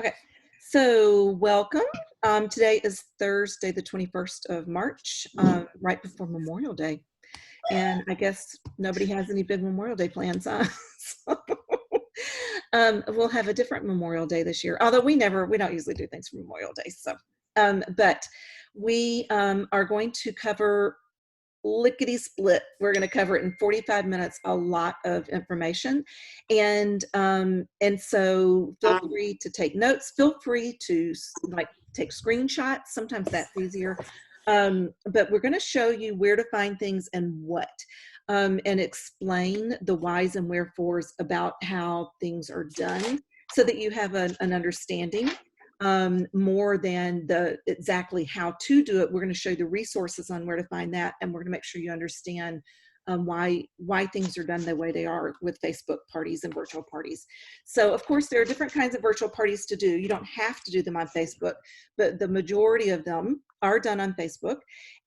Okay, so welcome. Today is Thursday, the 21st of March, right before Memorial Day. And I guess nobody has any big Memorial Day plans, huh? We'll have a different Memorial Day this year, although we don't usually do things for Memorial Day. So, but we are going to cover lickety split. We're going to cover it in 45 minutes, a lot of information. And so feel free to take notes, feel free to take screenshots. Sometimes that's easier. But we're going to show you where to find things and what, and explain the whys and wherefores about how things are done so that you have an understanding more than the exactly how to do it. We're going to show you the resources on where to find that, and we're going to make sure you understand why things are done the way they are with Facebook parties and virtual parties. So of course there are different kinds of virtual parties to do. You don't have to do them on Facebook, but the majority of them are done on Facebook.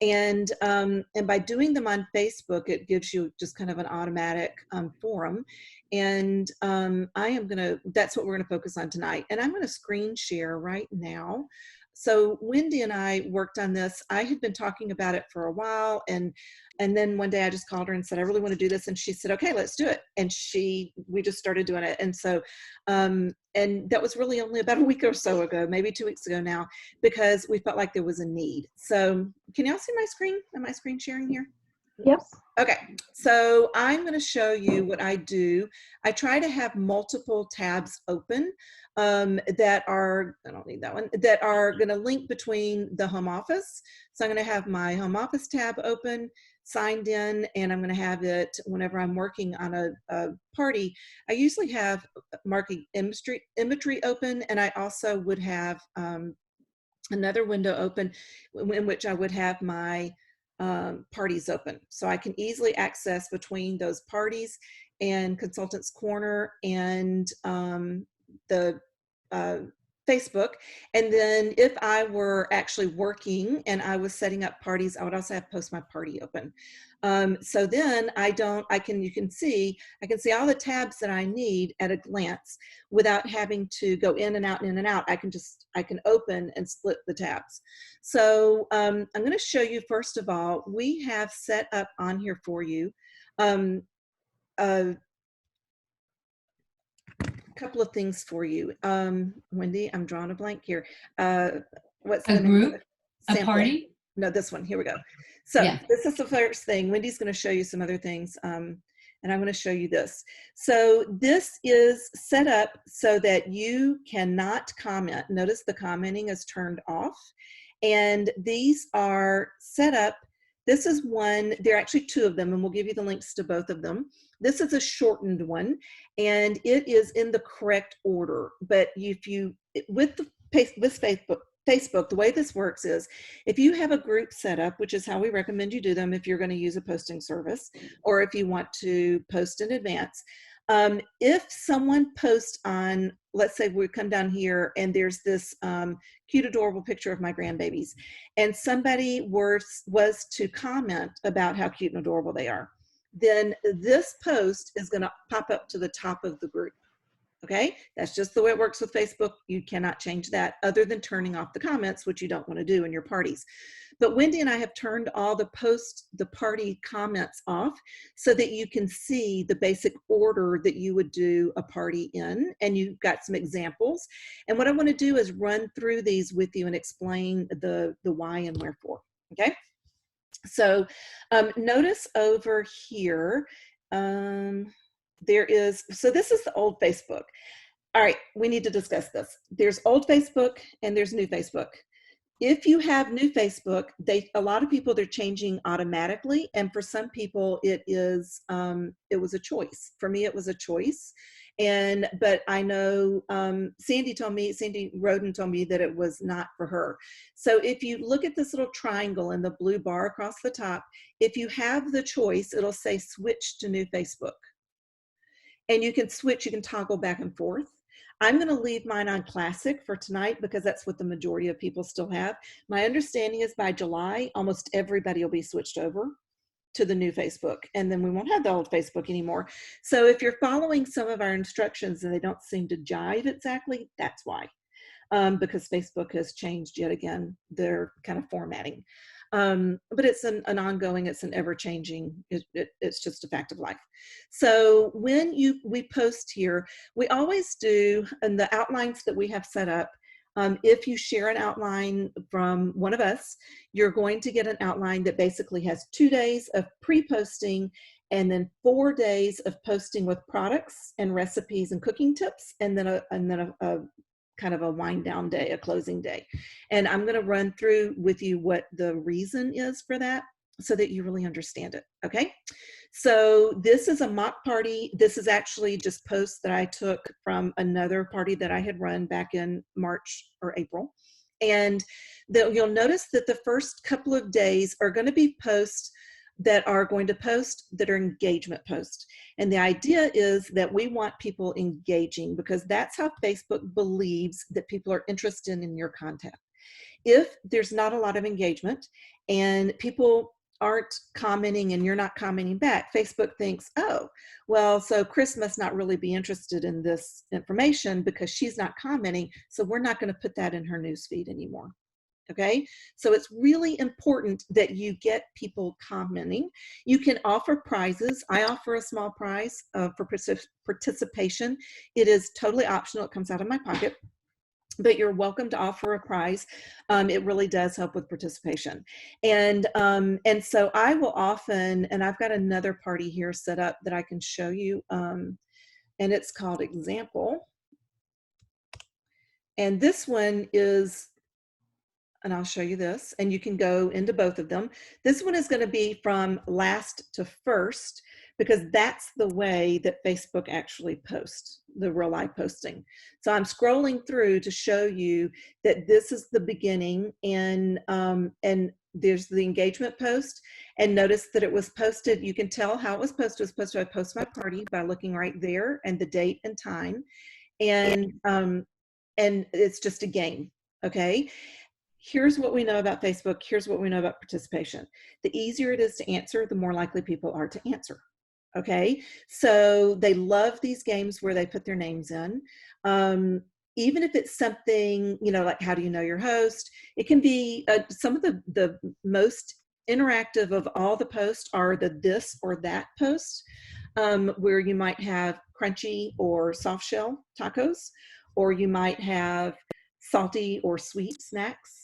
And by doing them on Facebook, it gives you just kind of an automatic forum. And that's what we're gonna focus on tonight. And I'm gonna screen share right now. So Wendy and I worked on this. I had been talking about it for a while, and then one day I just called her and said, I really want to do this. And she said, okay, let's do it. And we just started doing it. And so, and that was really only about a week or so ago, maybe 2 weeks ago now, because we felt like there was a need. So can y'all see my screen? Am I screen sharing here? Yep. Okay, so I'm going to show you what I do. I try to have multiple tabs open that are, I don't need that one, that are going to link between the home office. So I'm going to have my home office tab open, signed in, and I'm going to have it whenever I'm working on a party. I usually have marking imagery open, and I also would have another window open in which I would have my parties open. So I can easily access between those parties and Consultants Corner and the Facebook. And then if I were actually working and I was setting up parties, I would also have Post My Party open. So then I can see all the tabs that I need at a glance without having to go in and out and in and out. I can open and split the tabs. So I'm going to show you, first of all, we have set up on here for you a couple of things for you. Wendy, I'm drawing a blank here. What's the A group? A sample? party? No, this one. Here we go. So Yeah. This is the first thing. Wendy's going to show you some other things, and I'm going to show you this. So this is set up so that you cannot comment. Notice the commenting is turned off. And these are set up. This is one, there are actually two of them, and we'll give you the links to both of them. This is a shortened one, and it is in the correct order. But with Facebook, the way this works is if you have a group set up, which is how we recommend you do them if you're going to use a posting service or if you want to post in advance. If someone posts on, let's say we come down here and there's this cute, adorable picture of my grandbabies, and somebody was to comment about how cute and adorable they are, then this post is going to pop up to the top of the group. Okay, that's just the way it works with Facebook. You cannot change that other than turning off the comments, which you don't want to do in your parties. But Wendy and I have turned all the party comments off so that you can see the basic order that you would do a party in, and you've got some examples. And what I want to do is run through these with you and explain the why and wherefore. Okay, so notice over here, so this is the old Facebook. All right, we need to discuss this. There's old Facebook and there's new Facebook. If you have new Facebook, a lot of people, they're changing automatically. And for some people, it was a choice. For me, it was a choice. But I know Sandy Roden told me that it was not for her. So if you look at this little triangle and the blue bar across the top, if you have the choice, it'll say switch to new Facebook. And you can toggle back and forth. I'm going to leave mine on classic for tonight because that's what the majority of people still have. My understanding is by July, almost everybody will be switched over to the new Facebook, and then we won't have the old Facebook anymore. So if you're following some of our instructions and they don't seem to jive exactly, that's why. because Facebook has changed yet again their kind of formatting. But it's an ongoing, it's an ever-changing, it's just a fact of life. So when we post here, we always do, and the outlines that we have set up, if you share an outline from one of us, you're going to get an outline that basically has 2 days of pre-posting and then 4 days of posting with products and recipes and cooking tips, and then a kind of a wind down day, a closing day. And I'm going to run through with you what the reason is for that so that you really understand it. Okay. So this is a mock party. This is actually just posts that I took from another party that I had run back in March or April. And you'll notice that the first couple of days are going to be posts that are going to post that are engagement posts. And the idea is that we want people engaging, because that's how Facebook believes that people are interested in your content. If there's not a lot of engagement and people aren't commenting and you're not commenting back, Facebook thinks, oh, well, so Chris must not really be interested in this information because she's not commenting, so we're not going to put that in her newsfeed anymore. Okay, so it's really important that you get people commenting. You can offer prizes. I offer a small prize for participation. It is totally optional. It comes out of my pocket, but you're welcome to offer a prize. It really does help with participation. And so I will often, and I've got another party here set up that I can show you, and it's called Example. And this one is, and I'll show you this, and you can go into both of them. This one is going to be from last to first, because that's the way that Facebook actually posts, the real life posting. So I'm scrolling through to show you that this is the beginning, and there's the engagement post, and notice that it was posted. You can tell how it was posted. It was posted by Post My Party by looking right there and the date and time, and it's just a game. Okay. Here's what we know about Facebook. Here's what we know about participation. The easier it is to answer, the more likely people are to answer. Okay, so they love these games where they put their names in. Even if it's something, you know, like how do you know your host? It can be some of the most interactive of all the posts are the this or that post, where you might have crunchy or soft shell tacos, or you might have salty or sweet snacks.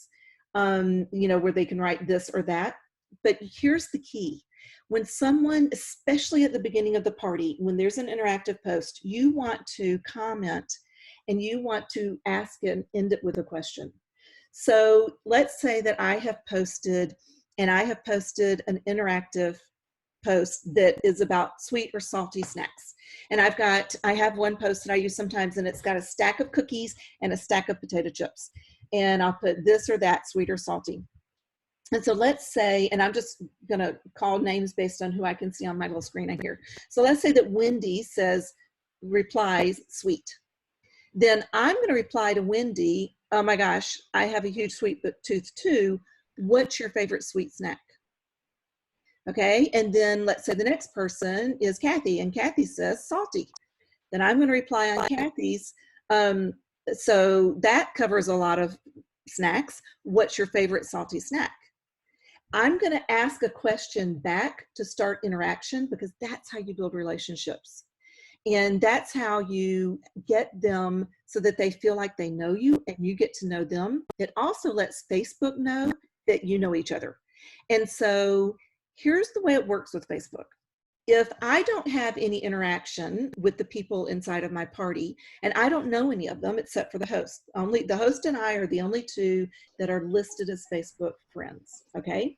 You know, where they can write this or that. But here's the key. When someone, especially at the beginning of the party, when there's an interactive post, you want to comment and you want to ask and end it with a question. So let's say that I have posted an interactive post that is about sweet or salty snacks. And I have one post that I use sometimes, and it's got a stack of cookies and a stack of potato chips. And I'll put this or that, sweet or salty. And so let's say, and I'm just going to call names based on who I can see on my little screen here. So let's say that Wendy replies sweet. Then I'm going to reply to Wendy, oh my gosh, I have a huge sweet tooth too. What's your favorite sweet snack? Okay, and then let's say the next person is Kathy, and Kathy says salty. Then I'm going to reply on Kathy's. So that covers a lot of snacks. What's your favorite salty snack? I'm going to ask a question back to start interaction, because that's how you build relationships. And that's how you get them so that they feel like they know you and you get to know them. It also lets Facebook know that you know each other. And so here's the way it works with Facebook. If I don't have any interaction with the people inside of my party, and I don't know any of them except for the host, only the host and I are the only two that are listed as Facebook friends, okay?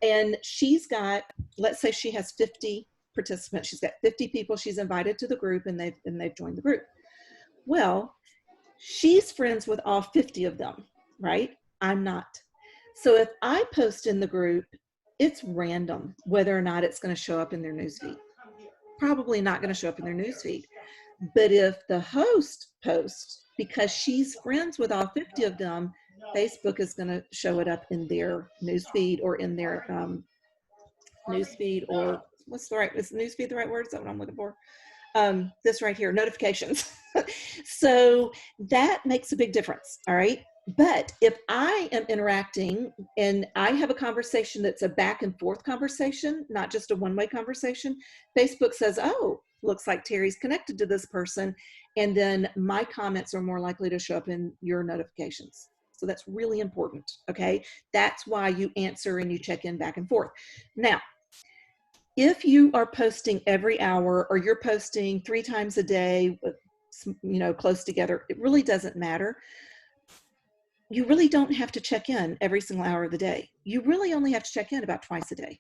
And she's got, let's say she has 50 participants. She's got 50 people she's invited to the group, and they've joined the group. Well, she's friends with all 50 of them, right? I'm not. So if I post in the group, it's random whether or not it's going to show up in their newsfeed. Probably not going to show up in their newsfeed. But if the host posts, because she's friends with all 50 of them, Facebook is going to show it up in their newsfeed, or in their newsfeed, or what's the right, is newsfeed the right word? Is that what I'm looking for? This right here, notifications. So that makes a big difference. All right. But if I am interacting and I have a conversation that's a back and forth conversation, not just a one-way conversation, Facebook says, oh, looks like Terry's connected to this person. And then my comments are more likely to show up in your notifications. So that's really important. Okay. That's why you answer and you check in back and forth. Now, if you are posting every hour or you're posting 3 times a day, close together, it really doesn't matter. You really don't have to check in every single hour of the day. You really only have to check in about twice a day.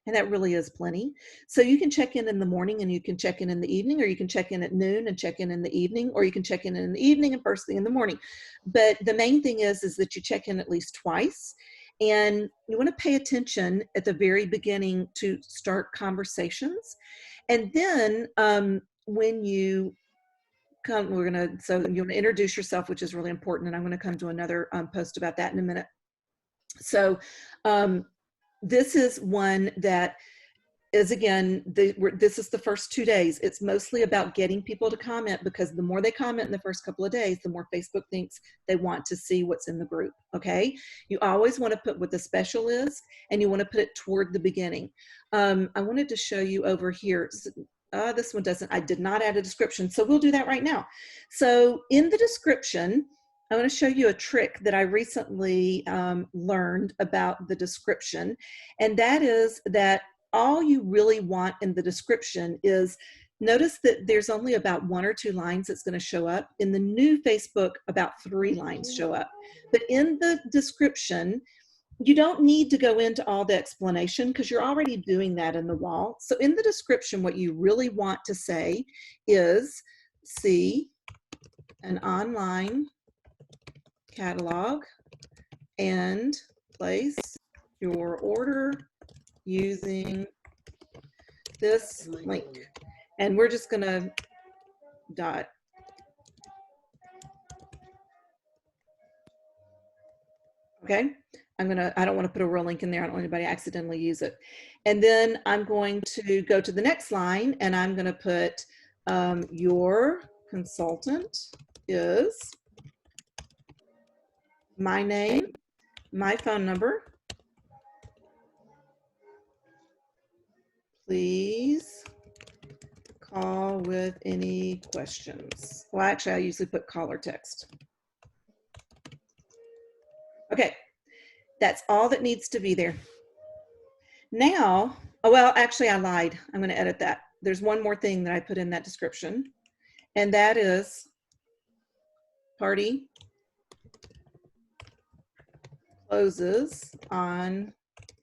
And that really is plenty. So you can check in the morning and you can check in the evening, or you can check in at noon and check in the evening, or you can check in the evening and first thing in the morning. But the main thing is that you check in at least twice. And you want to pay attention at the very beginning to start conversations. And then when you come, so you want to introduce yourself, which is really important. And I'm going to come to another post about that in a minute. So this is one that is, again, this is the first 2 days. It's mostly about getting people to comment, because the more they comment in the first couple of days, the more Facebook thinks they want to see what's in the group. Okay. You always want to put what the special is, and you want to put it toward the beginning. I wanted to show you over here. This one doesn't, I did not add a description. So we'll do that right now. So in the description, I want to show you a trick that I recently learned about the description. And that is that all you really want in the description is, notice that there's only about 1 or 2 lines that's going to show up. In the new Facebook, about 3 lines show up. But in the description, you don't need to go into all the explanation, because you're already doing that in the wall. So in the description, what you really want to say is, see an online catalog and place your order using this link. And we're just going to dot. Okay. I don't want to put a real link in there. I don't want anybody to accidentally use it. And then I'm going to go to the next line, and I'm going to put your consultant is my name, my phone number. Please call with any questions. Well, actually, I usually put call or text. Okay, that's all that needs to be there. Now, well, actually, I lied. I'm going to edit that. There's one more thing that I put in that description, and that is party closes on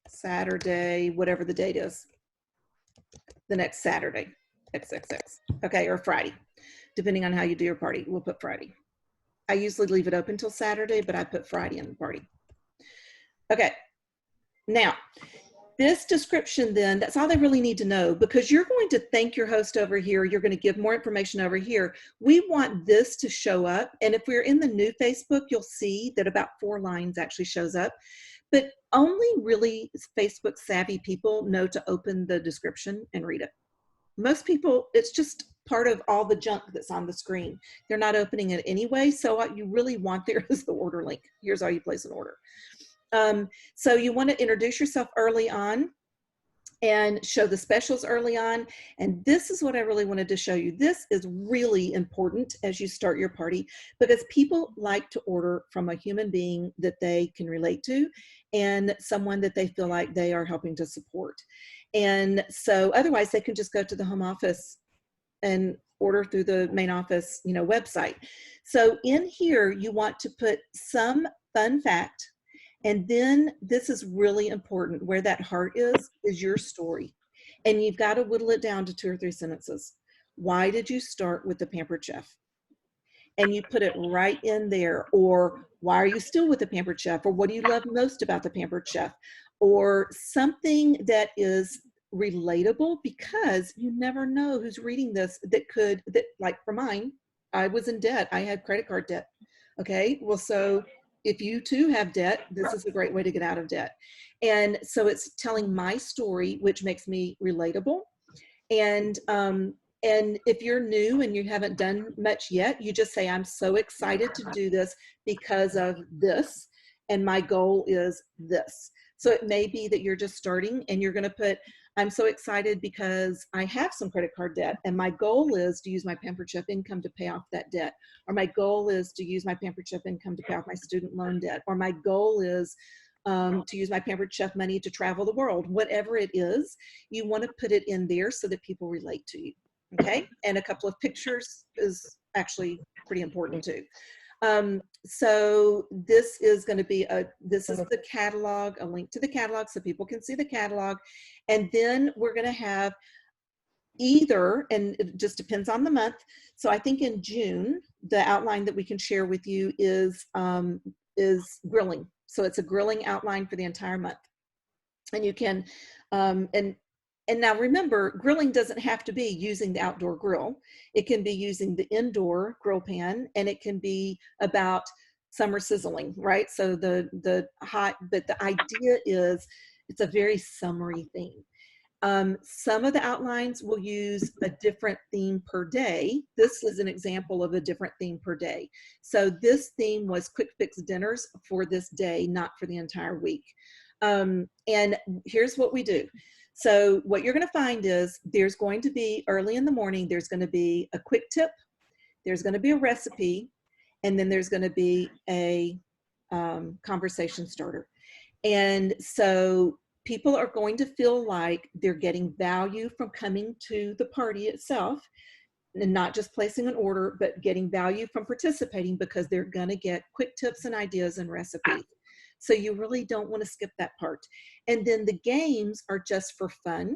Saturday, whatever the date is, the next Saturday, XXX, okay, or Friday, depending on how you do your party. We'll put Friday. I usually leave it open till Saturday, but I put Friday in the party. Okay, now, this description then, that's all they really need to know, because you're going to thank your host over here. You're going to give more information over here. We want this to show up. And if we're in the new Facebook, you'll see that about 4 lines actually shows up. But only really Facebook savvy people know to open the description and read it. Most people, it's just part of all the junk that's on the screen. They're not opening it anyway. So what you really want there is the order link. Here's how you place an order. So you want to introduce yourself early on and show the specials early on. And this is what I really wanted to show you. This is really important as you start your party, because people like to order from a human being that they can relate to and someone that they feel like they are helping to support. And so otherwise they can just go to the home office and order through the main office, website. So in here, you want to put some fun fact. And then this is really important. Where that heart is your story. And you've got to whittle it down to 2 or 3 sentences. Why did you start with the Pampered Chef? And you put it right in there. Or why are you still with the Pampered Chef? Or what do you love most about the Pampered Chef? Or something that is relatable, because you never know who's reading this that like for mine, I was in debt. I had credit card debt. Okay. Well, so if you too have debt, this is a great way to get out of debt. And so it's telling my story, which makes me relatable. And And if you're new and you haven't done much yet, you just say, I'm so excited to do this because of this, and my goal is this. So it may be that you're just starting and you're going to put, I'm so excited because I have some credit card debt, and my goal is to use my Pampered Chef income to pay off that debt. Or my goal is to use my Pampered Chef income to pay off my student loan debt. Or my goal is to use my Pampered Chef money to travel the world. Whatever it is, you want to put it in there so that people relate to you. Okay, and a couple of pictures is actually pretty important too. So this is going to be this is the catalog, a link to the catalog so people can see the catalog. And then we're going to have either, and it just depends on the month. So I think in June, the outline that we can share with you is grilling. So it's a grilling outline for the entire month. And you can, and now remember, grilling doesn't have to be using the outdoor grill. It can be using the indoor grill pan, and it can be about summer sizzling, right? So the hot, but the idea is it's a very summery theme. Some of the outlines will use a different theme per day. This is an example of a different theme per day. So this theme was quick fix dinners for this day, not for the entire week. And here's what we do. So what you're going to find is there's going to be early in the morning, there's going to be a quick tip, there's going to be a recipe, and then there's going to be a conversation starter. And so people are going to feel like they're getting value from coming to the party itself, and not just placing an order, but getting value from participating, because they're going to get quick tips and ideas and recipes. So you really don't want to skip that part. And then the games are just for fun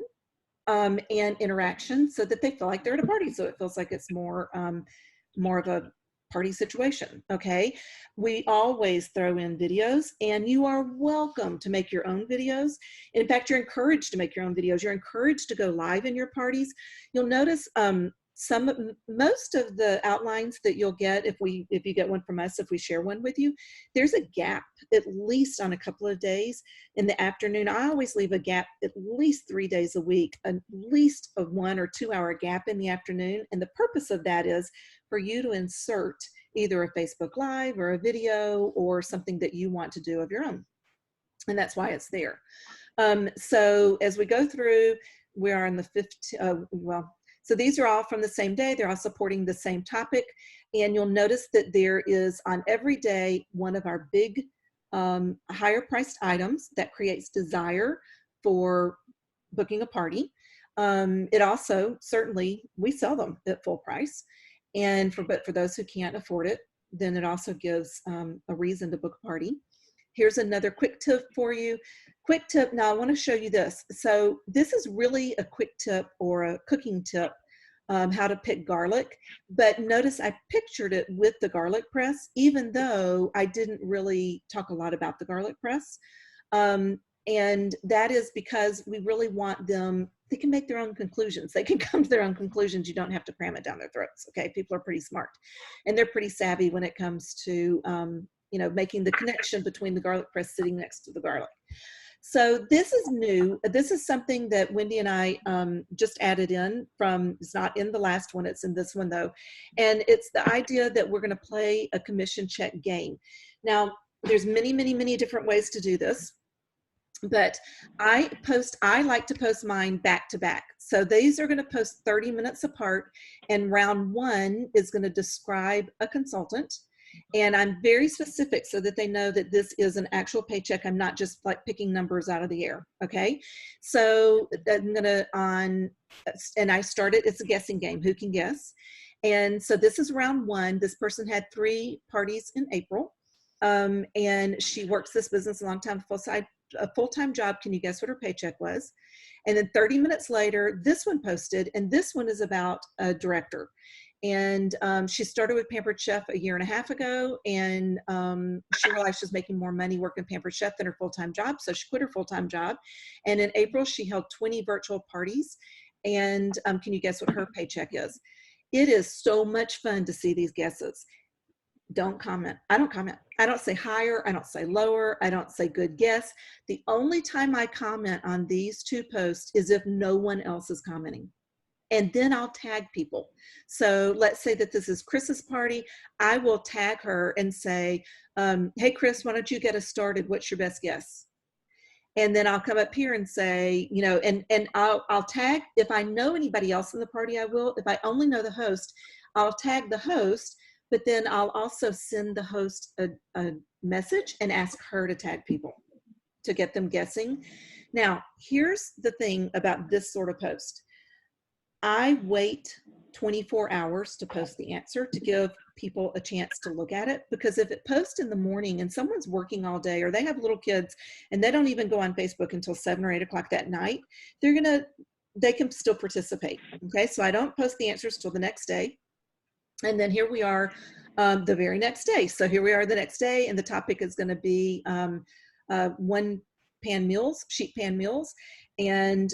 and interaction, so that they feel like they're at a party. So it feels like it's more of a party situation. Okay. We always throw in videos, and you are welcome to make your own videos. In fact, you're encouraged to make your own videos. You're encouraged to go live in your parties. You'll notice most of the outlines that you'll get, if you get one from us, if we share one with you, there's a gap at least on a couple of days in the afternoon. I always leave a gap at least 3 days a week, at least a 1 or 2 hour gap in the afternoon. And the purpose of that is for you to insert either a Facebook Live or a video or something that you want to do of your own. And that's why it's there. So as we go through, we are in the 15th, so these are all from the same day. They're all supporting the same topic. And you'll notice that there is on every day one of our big higher priced items that creates desire for booking a party. It also, certainly, we sell them at full price. And but for those who can't afford it, then it also gives a reason to book a party. Here's another quick tip for you. Quick tip, now I want to show you this. So this is really a quick tip or a cooking tip, how to pick garlic. But notice I pictured it with the garlic press, even though I didn't really talk a lot about the garlic press. And that is because we really want them, they can make their own conclusions. They can come to their own conclusions. You don't have to cram it down their throats, okay? People are pretty smart. And they're pretty savvy when it comes to, making the connection between the garlic press sitting next to the garlic. So this is new. This is something that Wendy and I just added in from, it's not in the last one, it's in this one though. And it's the idea that we're gonna play a commission check game. Now, there's many, many, many different ways to do this, but I like to post mine back to back. So these are gonna post 30 minutes apart, and round one is gonna describe a consultant. And I'm very specific so that they know that this is an actual paycheck. I'm not just like picking numbers out of the air. Okay. So I'm going to and I started, it's a guessing game. Who can guess? And so this is round one. This person had 3 parties in April. And she works this business a long time, a full-time job. Can you guess what her paycheck was? And then 30 minutes later, this one posted, and this one is about a director. And she started with Pampered Chef a 1.5 years ago, and she realized she was making more money working Pampered Chef than her full-time job, so she quit her full-time job. And in April, she held 20 virtual parties. And can you guess what her paycheck is? It is so much fun to see these guesses. Don't comment. I don't comment. I don't say higher. I don't say lower. I don't say good guess. The only time I comment on these 2 posts is if no one else is commenting. and then I'll tag people. So let's say that this is Chris's party. I will tag her and say, hey, Chris, why don't you get us started? What's your best guess? And then I'll come up here and say, you know, and I'll tag, if I know anybody else in the party, I will. If I only know the host, I'll tag the host, but then I'll also send the host a message and ask her to tag people to get them guessing. Now, here's the thing about this sort of post. I wait 24 hours to post the answer to give people a chance to look at it, because if it posts in the morning and someone's working all day or they have little kids and they don't even go on Facebook until 7 or 8 o'clock that night, they can still participate. Okay, so I don't post the answers till the next day. And then here we are the very next day. So here we are the next day, and the topic is going to be one pan meals, sheet pan meals, and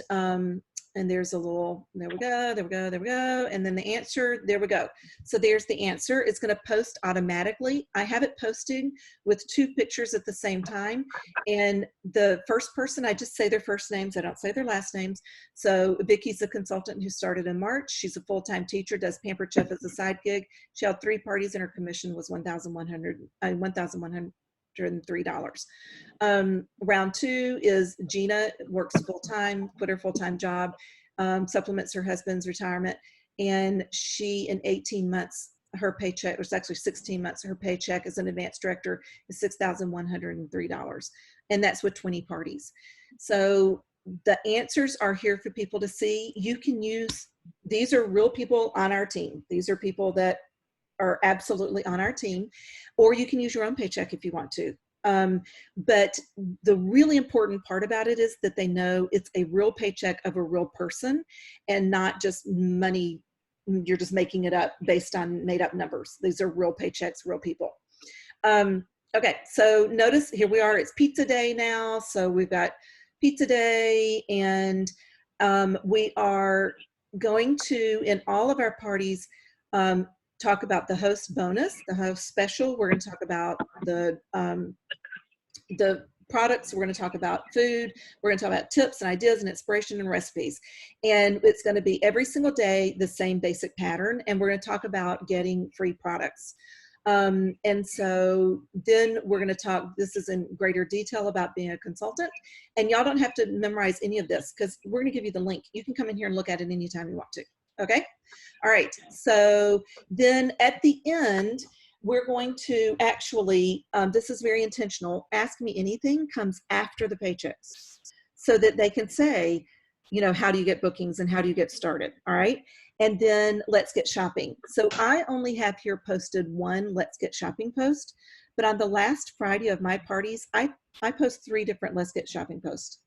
there's a little, there we go, there we go, there we go. And then the answer, there we go. So there's the answer. It's going to post automatically. I have it posted with 2 pictures at the same time. And the first person, I just say their first names. I don't say their last names. So Vicky's a consultant who started in March. She's a full-time teacher, does Pampered Chef as a side gig. She held 3 parties and her commission was $1,103. Round 2 is Gina, works full-time, quit her full-time job, supplements her husband's retirement, and she, in 18 months, her paycheck, it was actually 16 months, her paycheck as an advanced director is $6,103, and that's with 20 parties. So the answers are here for people to see. You can use, these are real people on our team. These are people that are absolutely on our team, or you can use your own paycheck if you want to. But the really important part about it is that they know it's a real paycheck of a real person and not just money. You're just making it up based on made up numbers. These are real paychecks, real people. Okay, so notice here we are, it's pizza day now. So we've got pizza day, and we are going to, in all of our parties, talk about the host bonus, the host special. We're going to talk about the products. We're going to talk about food. We're going to talk about tips and ideas and inspiration and recipes. And it's going to be every single day the same basic pattern. And we're going to talk about getting free products. And so then we're going to talk, this is in greater detail about being a consultant. And y'all don't have to memorize any of this because we're going to give you the link. You can come in here and look at it anytime you want to. Okay. All right. So then at the end, we're going to actually, this is very intentional, ask me anything comes after the paychecks so that they can say, you know, how do you get bookings and how do you get started? All right. And then let's get shopping. So I only have here posted 1 let's get shopping post, but on the last Friday of my parties, I post 3 different let's get shopping posts.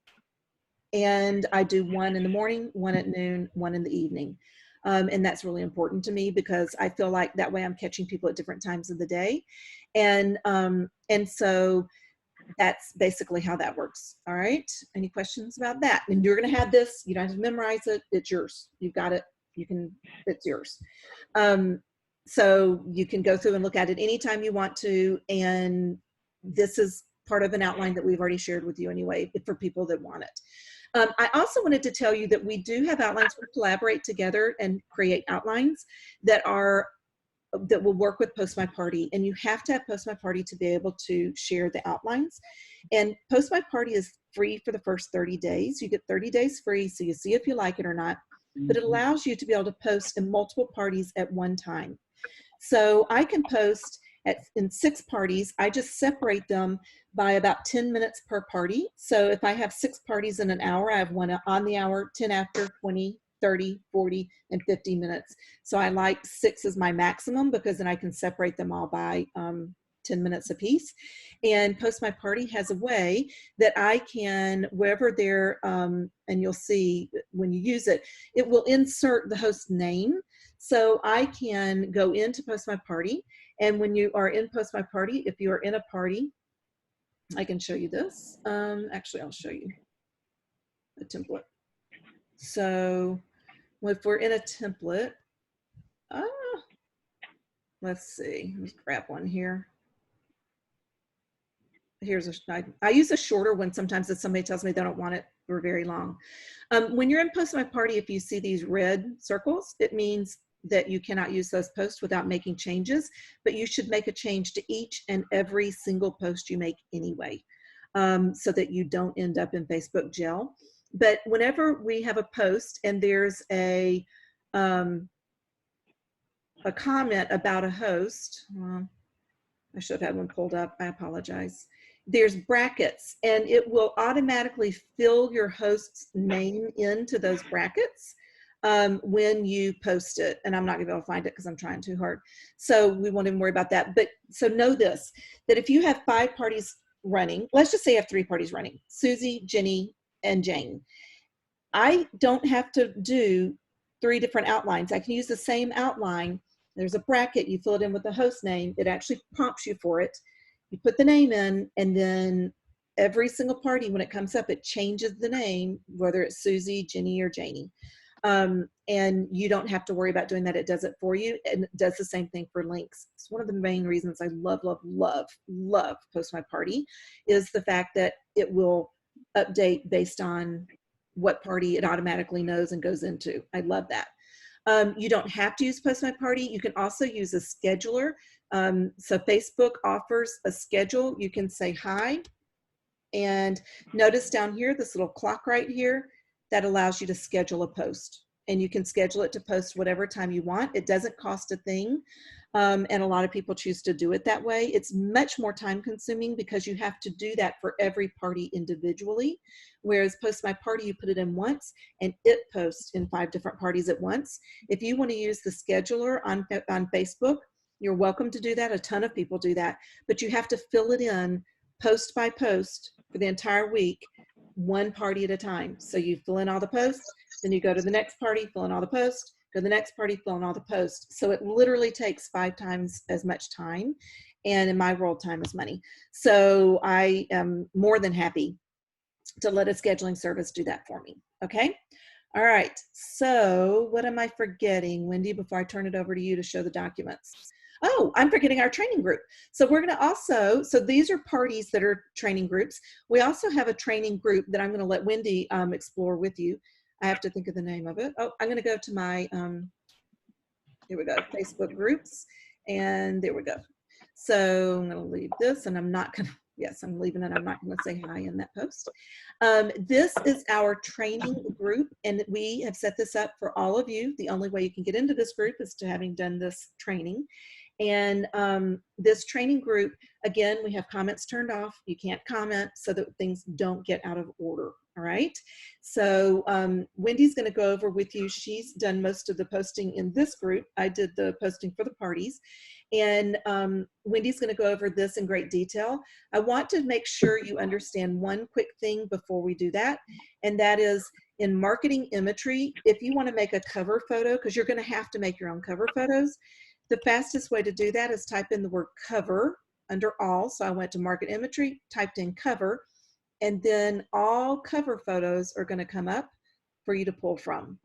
And I do 1 in the morning, 1 at noon, 1 in the evening. And that's really important to me because I feel like that way I'm catching people at different times of the day. And so that's basically how that works. All right. Any questions about that? And you're going to have this, you don't have to memorize it. It's yours. You've got it. You can, it's yours. So you can go through and look at it anytime you want to. And this is part of an outline that we've already shared with you anyway, for people that want it. I also wanted to tell you that we do have outlines. We collaborate together and create outlines that will work with Post My Party. And you have to have Post My Party to be able to share the outlines. And Post My Party is free for the first 30 days. You get 30 days free, so you see if you like it or not. But it allows you to be able to post in multiple parties at one time. So I can post in 6 parties. I just separate them by about 10 minutes per party. So if I have 6 parties in an hour, I have 1 on the hour, 10 after, 20, 30, 40, and 50 minutes. So I like 6 as my maximum because then I can separate them all by 10 minutes apiece. And Post My Party has a way that I can, wherever they're, and you'll see when you use it, it will insert the host name. So I can go into Post My Party, and when you are in Post My Party, if you are in a party, I can show you this. Actually, I'll show you a template. So if we're in a template, let's see, let's grab one here. I use a shorter one sometimes if somebody tells me they don't want it for very long. When you're in Post My Party, if you see these red circles, it means that you cannot use those posts without making changes, but you should make a change to each and every single post you make anyway, so that you don't end up in Facebook jail. But whenever we have a post and there's a comment about a host, I should have had one pulled up, I apologize. There's brackets, and it will automatically fill your host's name into those brackets when you post it. And I'm not gonna be able to find it because I'm trying too hard. So we won't even worry about that. But so know this, that if you have 5 parties running, let's just say you have 3 parties running, Susie, Jenny, and Jane. I don't have to do 3 different outlines. I can use the same outline. There's a bracket, you fill it in with the host name. It actually prompts you for it. You put the name in, and then every single party, when it comes up, it changes the name, whether it's Susie, Jenny, or Janie. And you don't have to worry about doing that. It does it for you, and it does the same thing for links. It's one of the main reasons I love Post My Party, is the fact that it will update based on what party it automatically knows and goes into. I love that. You don't have to use Post My Party. You can also use a scheduler. So Facebook offers a schedule. You can say hi, and notice down here, this little clock right here, that allows you to schedule a post. And you can schedule it to post whatever time you want. It doesn't cost a thing. And a lot of people choose to do it that way. It's much more time consuming because you have to do that for every party individually. Whereas Post My Party, you put it in once and it posts in 5 different parties at once. If you want to use the scheduler on Facebook, you're welcome to do that. A ton of people do that, but you have to fill it in post by post for the entire week, 1 party at a time. So you fill in all the posts, then you go to the next party, fill in all the posts, go to the next party, fill in all the posts. So it literally takes 5 times as much time. And in my world, time is money. So I am more than happy to let a scheduling service do that for me. Okay. All right. So what am I forgetting, Wendy, before I turn it over to you to show the documents? Oh, I'm forgetting our training group. So we're going to also, so these are parties that are training groups. We also have a training group that I'm going to let Wendy explore with you. I have to think of the name of it. Oh, I'm going to go to my, here we go, Facebook groups. And there we go. So I'm going to leave this, and I'm not going to, yes, I'm leaving it. I'm not going to say hi in that post. This is our training group, and we have set this up for all of you. The only way you can get into this group is to having done this training. And this training group, again, we have comments turned off. You can't comment so that things don't get out of order. All right. So Wendy's going to go over with you. She's done most of the posting in this group. I did the posting for the parties. And Wendy's going to go over this in great detail. I want to make sure you understand one quick thing before we do that. And that is, in marketing imagery, if you want to make a cover photo, because you're going to have to make your own cover photos, the fastest way to do that is type in the word cover under all. So I went to market imagery, typed in cover, and then all cover photos are going to come up for you to pull from.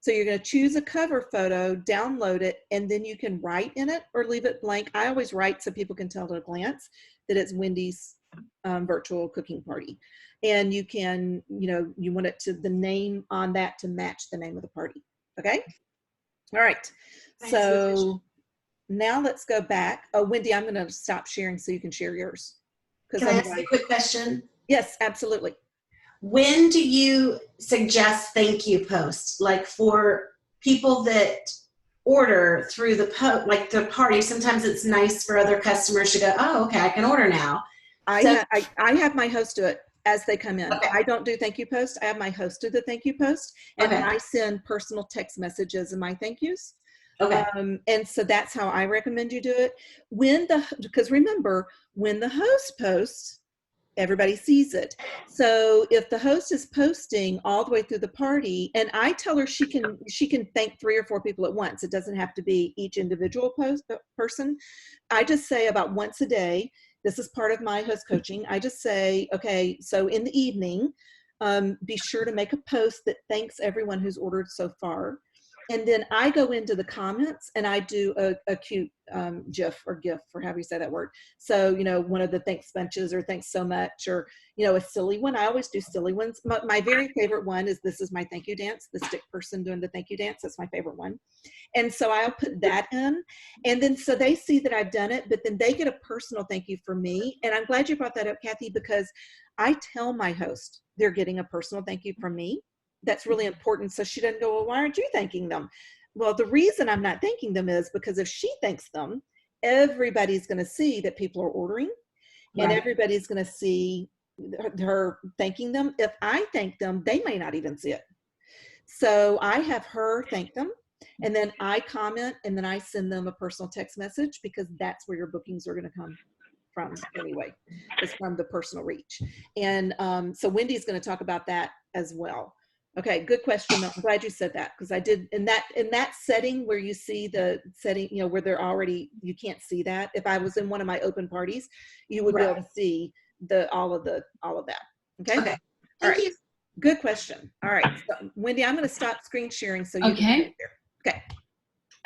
So you're going to choose a cover photo, download it, and then you can write in it or leave it blank. I always write so people can tell at a glance that it's Wendy's virtual cooking party. And you can, you know, you want it to, the name on that to match the name of the party. Okay. All right. So now let's go back. Oh, Wendy, I'm going to stop sharing so you can share yours. Can I ask a quick question? Yes, absolutely. When do you suggest thank you posts? Like for people that order through the like the party, sometimes it's nice for other customers to go, oh, okay, I can order now. I have my host do it as they come in. Okay. I don't do thank you post. I have my host do the thank you post, and Okay. I send personal text messages and my thank yous. Okay. And so that's how I recommend you do it. Because remember, when the host posts, everybody sees it. So if the host is posting all the way through the party, and I tell her she can thank 3 or 4 people at once. It doesn't have to be each individual person. I just say about once a day. This is part of my host coaching. I just say, okay, so in the evening, be sure to make a post that thanks everyone who's ordered so far. And then I go into the comments and I do a cute GIF or GIF or however you say that word. So, you know, one of the thanks bunches or thanks so much, or, you know, a silly one. I always do silly ones. My very favorite one is this is my thank you dance, the stick person doing the thank you dance. That's my favorite one. And so I'll put that in. And then so they see that I've done it, but then they get a personal thank you from me. And I'm glad you brought that up, Kathy, because I tell my host they're getting a personal thank you from me. That's really important. So she doesn't go, well, why aren't you thanking them? Well, the reason I'm not thanking them is because if she thanks them, everybody's going to see that people are ordering, and Right. everybody's going to see her thanking them. If I thank them, they may not even see it. So I have her thank them, and then I comment, and then I send them a personal text message, because that's where your bookings are going to come from anyway. It's from the personal reach. And so Wendy's going to talk about that as well. Okay, good question. I'm glad you said that, because I did in that setting where you see the setting, you know, where they're already, you can't see that. If I was in one of my open parties, you would be able to see all of that. Okay. Okay. All Thank right. you. Good question. All right, so, Wendy, I'm going to stop screen sharing so you Okay. can share. Okay.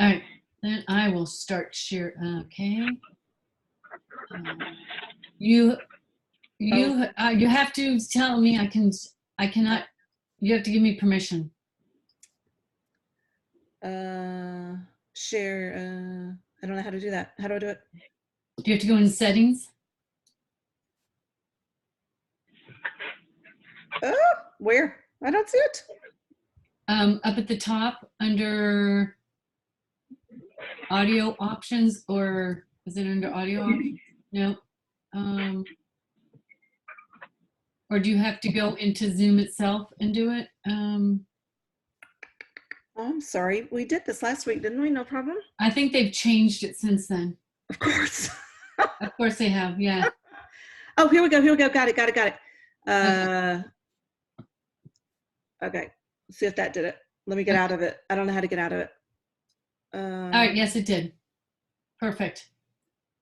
All right, then I will start share. Okay. You have to tell me. I cannot. You have to give me permission. Share. I don't know how to do that. How do I do it? Do you have to go in settings? Oh, where? I don't see it. Up at the top under audio options, or is it under audio options? No. Or do you have to go into Zoom itself and do it? I'm sorry. We did this last week, didn't we? No problem. I think they've changed it since then. Of course. Of course they have, yeah. Oh, here we go. Got it. Okay. Let's see if that did it. Let me get out of it. I don't know how to get out of it. All right, yes, it did. Perfect.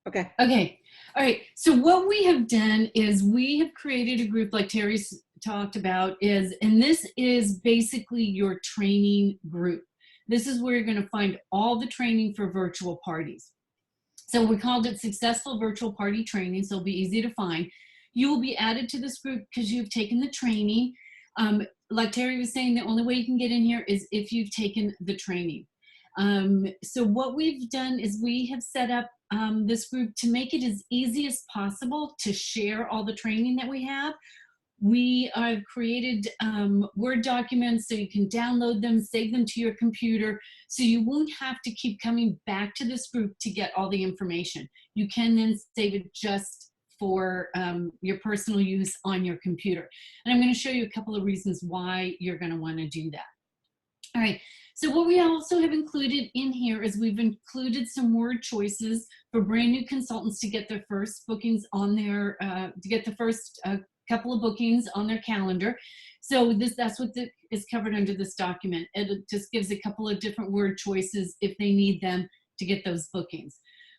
Okay. Okay. All right. So what we have done is we have created a group like Terry's talked about and this is basically your training group. This is where you're going to find all the training for virtual parties. So we called it Successful Virtual Party Training, so it'll be easy to find. You will be added to this group because you've taken the training. Like Terry was saying, the only way you can get in here is if you've taken the training. So what we've done is we have set up this group to make it as easy as possible to share all the training that we have. We have created Word documents so you can download them, save them to your computer, so you won't have to keep coming back to this group to get all the information. You can then save it just for your personal use on your computer. And I'm going to show you a couple of reasons why you're going to want to do that. All right. So what we also have included in here is we've included some word choices for brand new consultants to get their first bookings on their, to get the first couple of bookings on their calendar. So that's what is covered under this document. It just gives a couple of different word choices if they need them to get those bookings.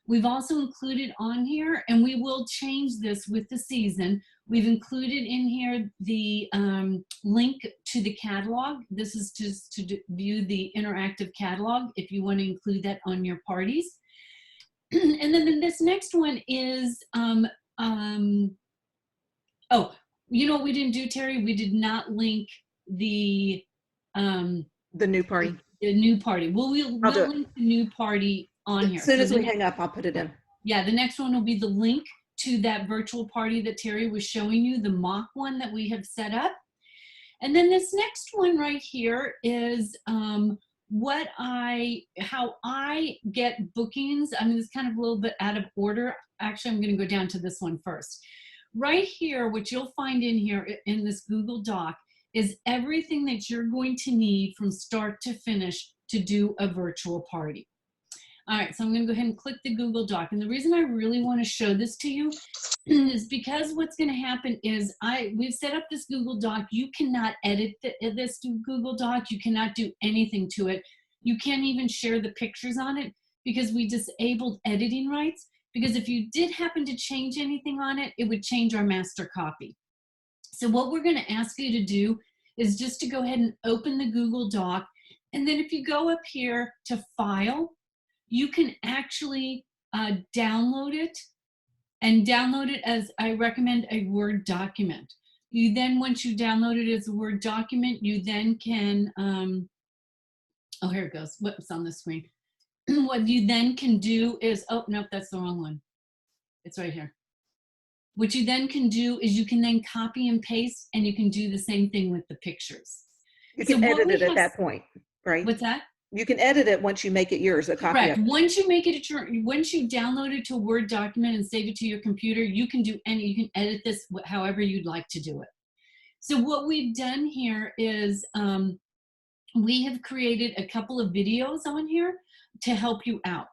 We've also included on here, and we will change this with the season, we've included in here the link to the catalog. This is just to view the interactive catalog if you want to include that on your parties. And then this next one is, oh, you know what we didn't do, Terry? We did not link the new party. The new party. We'll link the new party on here. As soon as we hang up, I'll put it in. Yeah, the next one will be the link to that virtual party that Terry was showing you, the mock one that we have set up. And then this next one right here is how I get bookings. I mean, it's kind of a little bit out of order. Actually, I'm going to go down to this one first. Right here, what you'll find in here in this Google Doc is everything that you're going to need from start to finish to do a virtual party. All right, so I'm going to go ahead and click the Google Doc. And the reason I really want to show this to you is because what's going to happen is we've set up this Google Doc. You cannot edit this Google Doc. You cannot do anything to it. You can't even share the pictures on it because we disabled editing rights. Because if you did happen to change anything on it, it would change our master copy. So what we're going to ask you to do is just to go ahead and open the Google Doc And then if you go up here to File, you can actually download it, and download it as, I recommend, a Word document. You then, once you download it as a Word document, you then can, oh, here it goes. What's on the screen? What you then can do is, oh, nope, that's the wrong one. It's right here. What you then can do is you can then copy and paste, and you can do the same thing with the pictures. You So can what edit we it at have- that point, right? What's that? You can edit it once you make it yours, a copy Correct. of it. Once you make it once you download it to a Word document and save it to your computer, you can edit this however you'd like to do it. So what we've done here is we have created a couple of videos on here to help you out.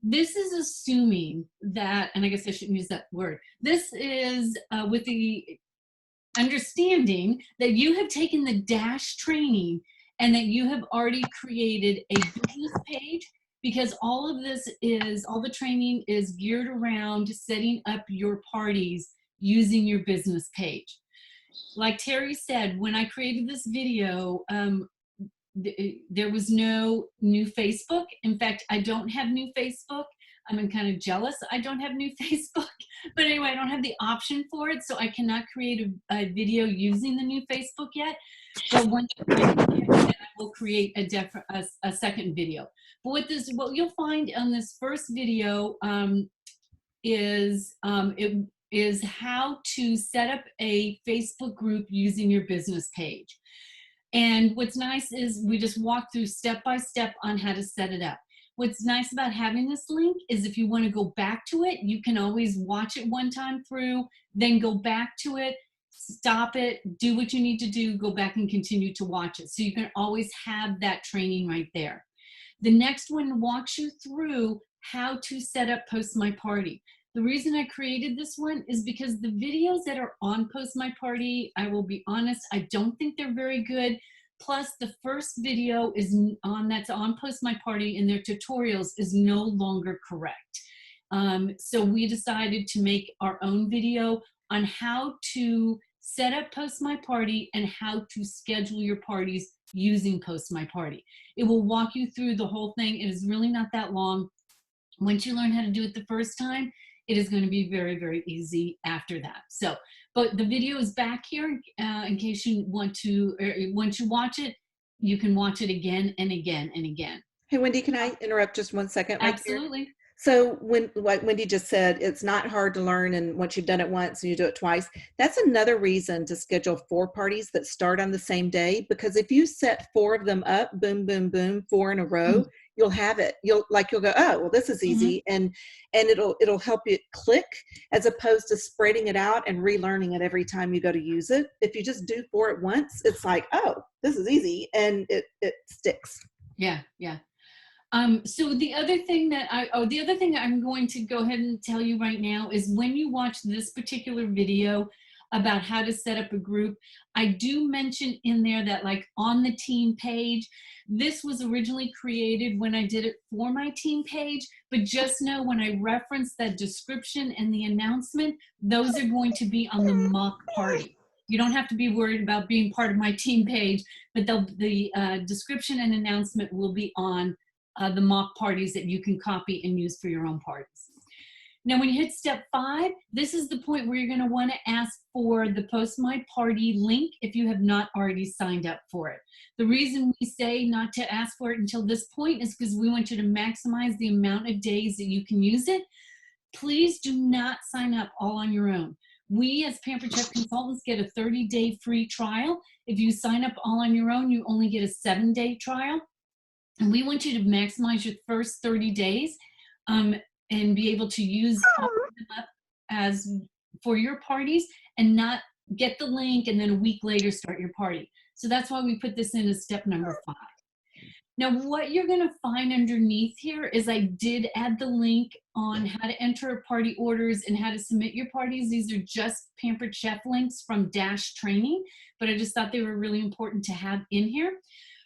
This is assuming that, and I guess I shouldn't use that word, this is with the understanding that you have taken the DASH training and that you have already created a business page, because all the training is geared around setting up your parties using your business page. Like Terry said, when I created this video, there was no new Facebook. In fact, I don't have new Facebook. I'm kind of jealous I don't have new Facebook. But anyway, I don't have the option for it, so I cannot create a video using the new Facebook yet. But once I will create a second video. But what you'll find on this first video is how to set up a Facebook group using your business page. And what's nice is we just walk through step by step on how to set it up. What's nice about having this link is if you want to go back to it, you can always watch it one time through, then go back to it, stop it, do what you need to do, go back and continue to watch it. So you can always have that training right there. The next one walks you through how to set up Post My Party. The reason I created this one is because the videos that are on Post My Party, I will be honest, I don't think they're very good. Plus the first video that's on Post My Party in their tutorials is no longer correct. So we decided to make our own video on how to set up Post My Party and how to schedule your parties using Post My Party. It will walk you through the whole thing. It is really not that long. Once you learn how to do it the first time, it is going to be very, very easy after that. So, but the video is back here in case you want to, once you watch it, you can watch it again and again and again. Hey, Wendy, can I interrupt just 1 second? Right Absolutely. Here? So like Wendy just said, it's not hard to learn, and once you've done it once and you do it twice, that's another reason to schedule 4 parties that start on the same day, because if you set 4 of them up, boom, boom, boom, 4 in a row, you'll have it. You'll go, oh, well, this is easy. And it'll help you click, as opposed to spreading it out and relearning it every time you go to use it. If you just do 4 at once, it's like, oh, this is easy, and it sticks. Yeah, yeah. So the other thing I'm going to go ahead and tell you right now is when you watch this particular video about how to set up a group, I do mention in there that, like, on the team page, this was originally created when I did it for my team page, but just know when I reference that description and the announcement, those are going to be on the mock party. You don't have to be worried about being part of my team page, but the description and announcement will be on the mock parties that you can copy and use for your own parties. Now, when you hit step 5, this is the point where you're going to want to ask for the Post My Party link if you have not already signed up for it. The reason we say not to ask for it until this point is because we want you to maximize the amount of days that you can use it. Please do not sign up all on your own. We as Pampered Chef Consultants get a 30-day free trial. If you sign up all on your own, you only get a 7-day trial. And we want you to maximize your first 30 days and be able to use them up as for your parties, and not get the link and then a week later start your party. So that's why we put this in as step number 5. Now, what you're going to find underneath here is I did add the link on how to enter party orders and how to submit your parties. These are just Pampered Chef links from Dash Training, but I just thought they were really important to have in here.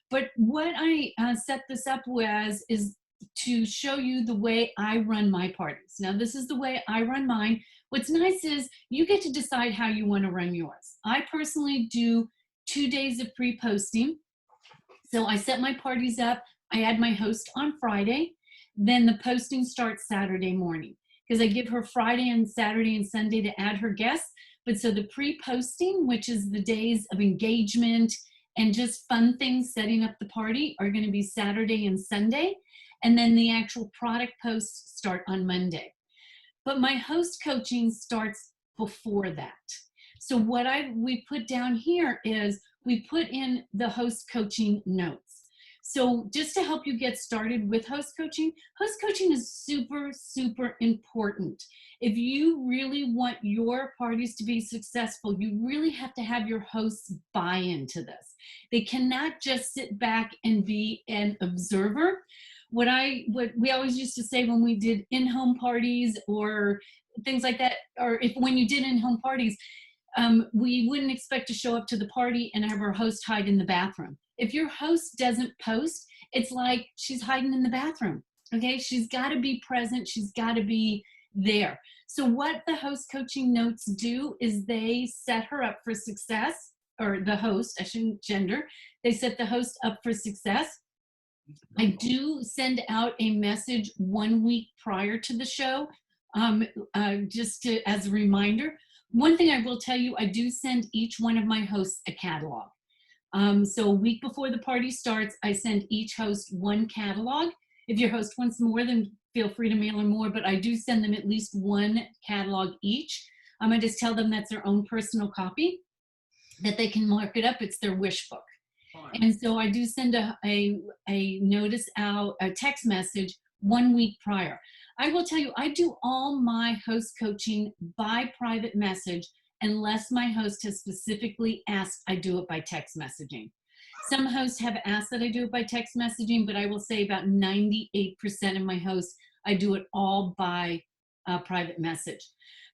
But what I set this up as is to show you the way I run my parties. Now, this is the way I run mine. What's nice is you get to decide how you want to run yours. I personally do 2 days of pre-posting. So I set my parties up. I add my host on Friday. Then the posting starts Saturday morning because I give her Friday and Saturday and Sunday to add her guests. But so the pre-posting, which is the days of engagement and just fun things setting up the party, are going to be Saturday and Sunday. And then the actual product posts start on Monday. But my host coaching starts before that. So what we put down here is we put in the host coaching notes. So just to help you get started with host coaching is super, super important. If you really want your parties to be successful, you really have to have your hosts buy into this. They cannot just sit back and be an observer. What we always used to say when we did in-home parties or things like that, or when you did in-home parties, we wouldn't expect to show up to the party and have our host hide in the bathroom. If your host doesn't post, it's like she's hiding in the bathroom, okay? She's gotta be present, she's gotta be there. So what the host coaching notes do is they set her up for success, or the host, I shouldn't gender, they set the host up for success. I do send out a message 1 week prior to the show, as a reminder. One thing I will tell you, I do send each one of my hosts a catalog. So a week before the party starts, I send each host one catalog. If your host wants more, then feel free to mail her more, but I do send them at least one catalog each. I just tell them that's their own personal copy, that they can mark it up. It's their wish book. And so I do send a notice out, a text message 1 week prior. I will tell you, I do all my host coaching by private message unless my host has specifically asked I do it by text messaging. Some hosts have asked that I do it by text messaging, but I will say about 98% of my hosts, I do it all by private message.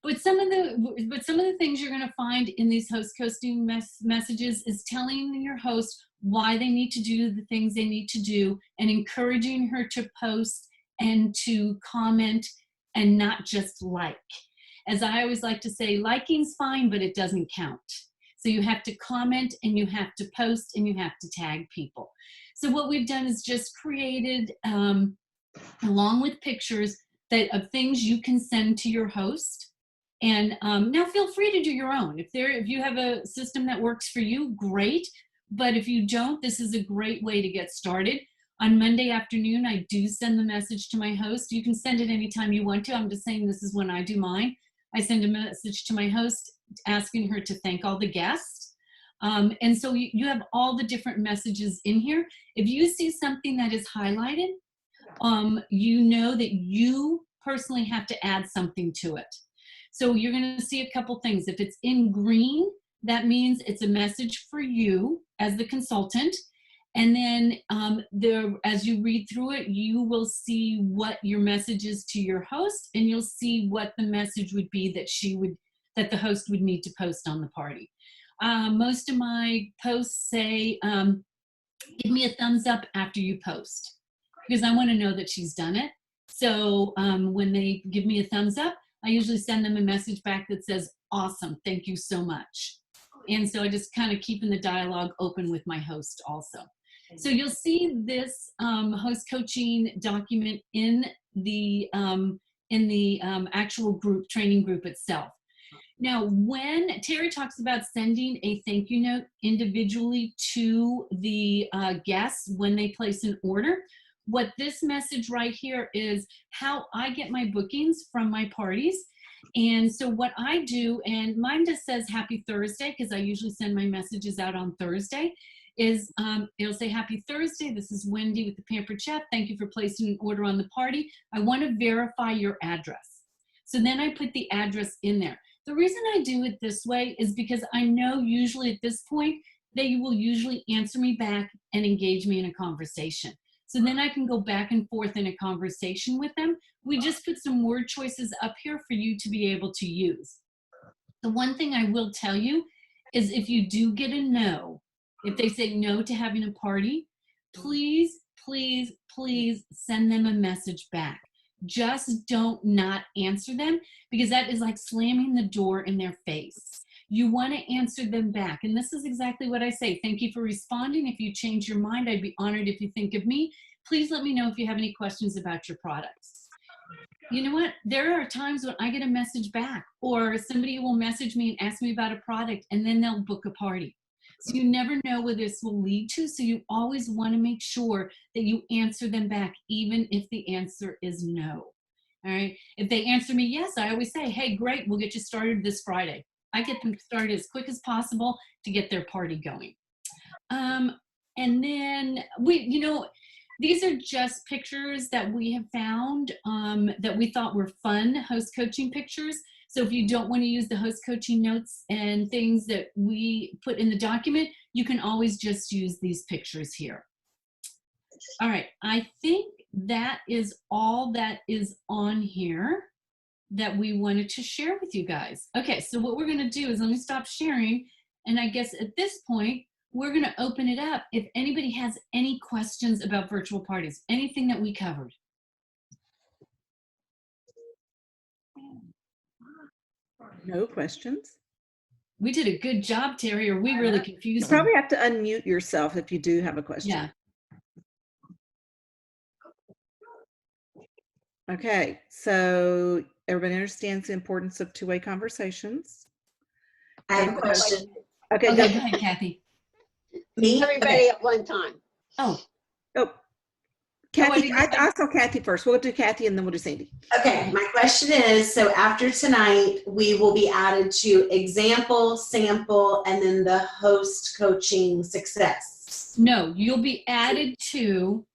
But some of the things you're going to find in these host coaching messages is telling your host why they need to do the things they need to do and encouraging her to post and to comment and not just like. As I always like to say, liking's fine, but it doesn't count. So you have to comment and you have to post and you have to tag people. So what we've done is just created, along with pictures of things you can send to your host. And now feel free to do your own. If you have a system that works for you, great. But if you don't, this is a great way to get started. On Monday afternoon, I do send the message to my host. You can send it anytime you want to. I'm just saying this is when I do mine. I send a message to my host asking her to thank all the guests. And so you have all the different messages in here. If you see something that is highlighted, you know that you personally have to add something to it. So you're going to see a couple things. If it's in green, that means it's a message for you as the consultant. And then as you read through it, you will see what your message is to your host, and you'll see what the message would be that the host would need to post on the party. Most of my posts say, give me a thumbs up after you post, because I want to know that she's done it. So when they give me a thumbs up, I usually send them a message back that says, awesome, thank you so much. And so I just kind of keeping the dialogue open with my host also. So you'll see this host coaching document in the actual training group itself. Now, when Terry talks about sending a thank you note individually to the guests when they place an order, what this message right here is how I get my bookings from my parties. And so what I do, and mine just says happy Thursday, because I usually send my messages out on Thursday, is it'll say happy Thursday. This is Wendy with the Pampered Chef. Thank you for placing an order on the party. I want to verify your address. So then I put the address in there. The reason I do it this way is because I know usually at this point, they will usually answer me back and engage me in a conversation. So then I can go back and forth in a conversation with them. We just put some word choices up here for you to be able to use. The one thing I will tell you is if you do get a no, if they say no to having a party, please, please, please send them a message back. Just don't not answer them, because that is like slamming the door in their face. you want to answer them back. And this is exactly what I say. Thank you for responding. If you change your mind, I'd be honored if you think of me. Please let me know if you have any questions about your products. You know what? There are times when I get a message back, or somebody will message me and ask me about a product, and then they'll book a party. So you never know where this will lead to. So you always want to make sure that you answer them back, even if the answer is no. All right. If they answer me yes, I always say, hey, great, we'll get you started this Friday. I get them started as quick as possible to get their party going. And then these are just pictures that we have found that we thought were fun host coaching pictures. So if you don't want to use the host coaching notes and things that we put in the document, you can always just use these pictures here. All right, I think that is all that is on here that we wanted to share with you guys. Okay, so what we're gonna do is, let me stop sharing, and I guess at this point, we're gonna open it up if anybody has any questions about virtual parties, anything that we covered. No questions. We did a good job, Terry, or we really confused You you. probably have to unmute yourself if you do have a question. Yeah. Okay, so everybody understands the importance of two-way conversations. I have a question. Okay, Okay, go. go ahead, Kathy. Me? Everybody Okay. at one time. Oh, Kathy, I I saw Kathy first. We'll do Kathy and then we'll do Sandy. Okay, my question is, so after tonight, we will be added to example, sample, and then the host coaching success. no, you'll be added to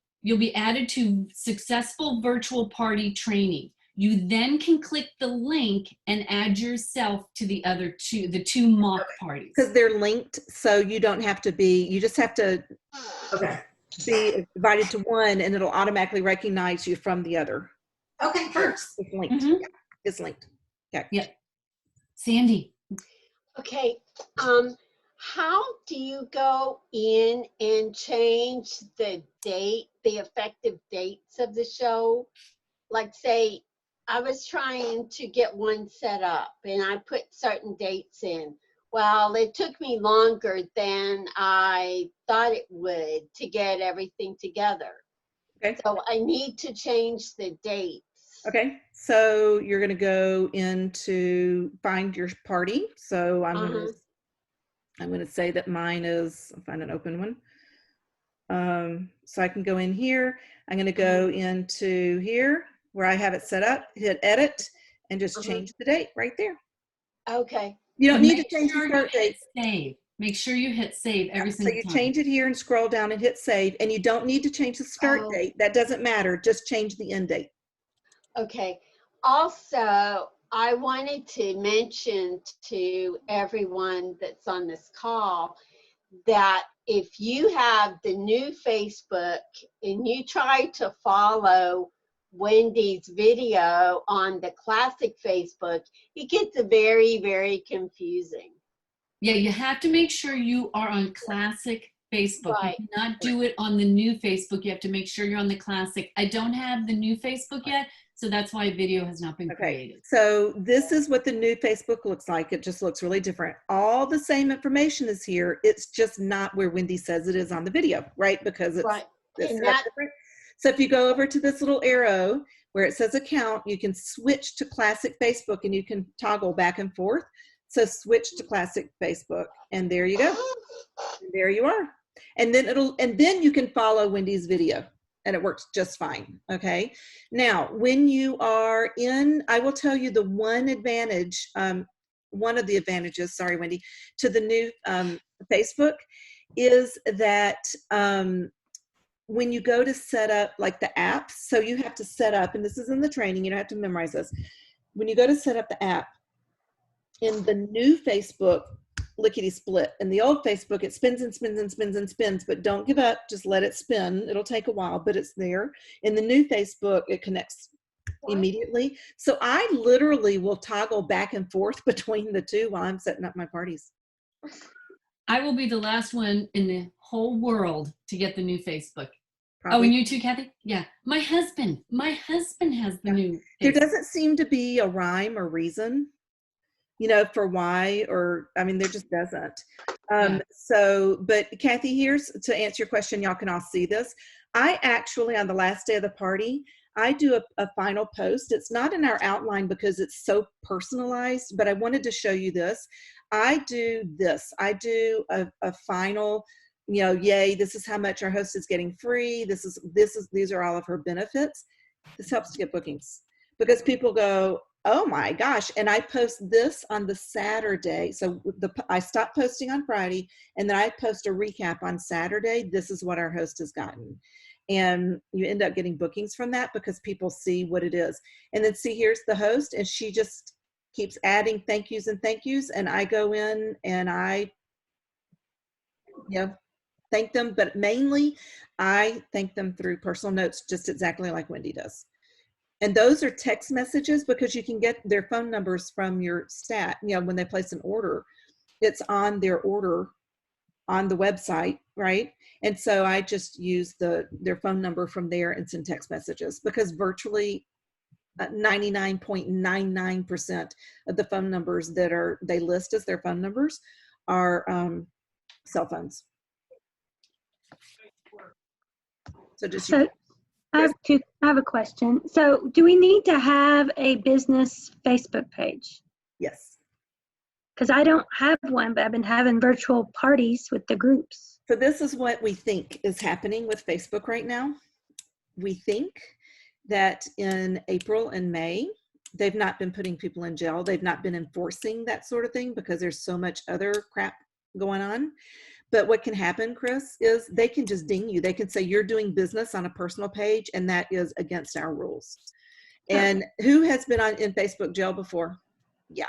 successful virtual party training. You then can click the link and add yourself to the other two, the two mock parties. Because they're linked, so you don't have to be, you just have to Okay. be invited to one and it'll automatically recognize you from the other. Okay, first. It's linked. Mhm. Yeah, it's linked. Okay. Yeah. Sandy. Okay. How do you go in and change the date, the effective dates of the show? Like, say, I was trying to get one set up and I put certain dates in. Well, it took me longer than I thought it would to get everything together. Okay. So I need to change the dates. Okay, so you're going to go into find your party. So I'm going to say that mine is, I'll find an open one. So I can go in here. I'm going to go into here where I have it set up, hit edit, and just change the date right there. Okay. You don't So need to make change sure the you start hit date. Save. Make sure you hit save every So single you time. change it here and scroll down and hit save, and you don't need to change the start Oh. date. That doesn't matter. Just change the end date. Okay. Also, I wanted to mention to everyone that's on this call that if you have the new Facebook and you try to follow Wendy's video on the classic Facebook, it gets very, very confusing. Yeah, you have to make sure you are on classic Facebook. Right. You cannot do it on the new Facebook. You have to make sure you're on the classic. I don't have the new Facebook yet, so that's why a video has not been created. So this is what the new Facebook looks like. It just looks really different. All the same information is here. It's just not where Wendy says it is on the video, right? Because it's Right. it's And set up that- different. So if you go over to this little arrow where it says account, you can switch to classic Facebook and you can toggle back and forth. So switch to classic Facebook, and there you go. And there you are. And then you can follow Wendy's video, and it works just fine. Okay. Now, when you are in, I will tell you the one advantage, one of the advantages, sorry, Wendy, to the new Facebook is that when you go to set up like the apps, so you have to set up, and this is in the training, you don't have to memorize this. When you go to set up the app, in the new Facebook, lickety split. In the old Facebook, it spins and spins and spins and spins, but don't give up. Just let it spin. It'll take a while, but it's there. In the new Facebook, it connects immediately. So I literally will toggle back and forth between the two while I'm setting up my parties. I will be the last one in the whole world to get the new Facebook. Probably. Oh, and you too, Kathy? Yeah. My husband has the new There Facebook. doesn't seem to be a rhyme or reason. for why, or, I mean, there just doesn't. Yeah. So, but Kathy, here's to answer your question. Y'all can all see this. I actually, on the last day of the party, I do a final post. It's not in our outline because it's so personalized, but I wanted to show you this. I do this. I do a final, yay, this is how much our host is getting free. These are all of her benefits. This helps to get bookings because people go, oh my gosh. And I post this on the Saturday. So I stop posting on Friday and then I post a recap on Saturday. This is what our host has gotten. And you end up getting bookings from that because people see what it is. And then see, here's the host and she just keeps adding thank yous and thank yous. And I go in and I, thank them, but mainly I thank them through personal notes, just exactly like Wendy does. And those are text messages because you can get their phone numbers from your stat. When they place an order, it's on their order on the website, right? And so I just use their phone number from there and send text messages because virtually 99.99% of the phone numbers that they list as their phone numbers are cell phones. So just I have a question. So do we need to have a business Facebook page? yes. Because I don't have one, but I've been having virtual parties with the groups. So this is what we think is happening with Facebook right now. We think that in April and May, they've not been putting people in jail. They've not been enforcing that sort of thing because there's so much other crap going on. But what can happen, Chris, is they can just ding you. They can say you're doing business on a personal page and that is against our rules. And who has been in Facebook jail before? Yeah.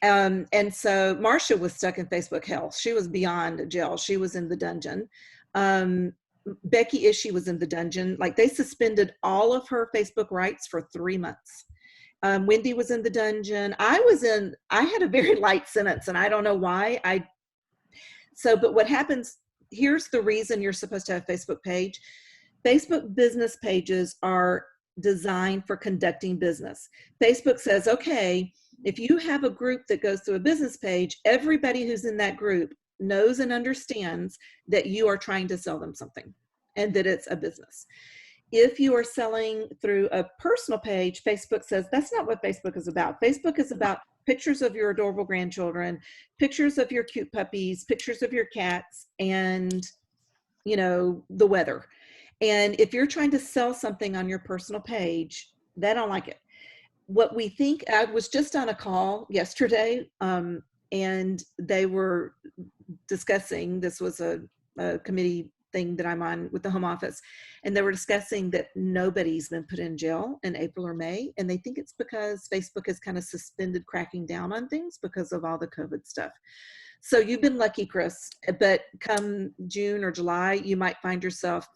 And so Marcia was stuck in Facebook hell. She was beyond jail. She was in the dungeon. Becky Ishii was in the dungeon. Like they suspended all of her Facebook rights for 3 months. Wendy was in the dungeon. I had a very light sentence and I don't know why. But what happens, here's the reason you're supposed to have a Facebook page. Facebook business pages are designed for conducting business. Facebook says, okay, if you have a group that goes through a business page, everybody who's in that group knows and understands that you are trying to sell them something and that it's a business. If you are selling through a personal page, Facebook says that's not what Facebook is about. Facebook is about pictures of your adorable grandchildren, pictures of your cute puppies, pictures of your cats, and the weather. And if you're trying to sell something on your personal page, they don't like it. What we think, I was just on a call yesterday, and they were discussing, this was a committee thing that I'm on with the home office, and they were discussing that nobody's been put in jail in April or May, and they think it's because Facebook has kind of suspended cracking down on things because of all the COVID stuff. So you've been lucky, Chris, but come June or July, you might find yourself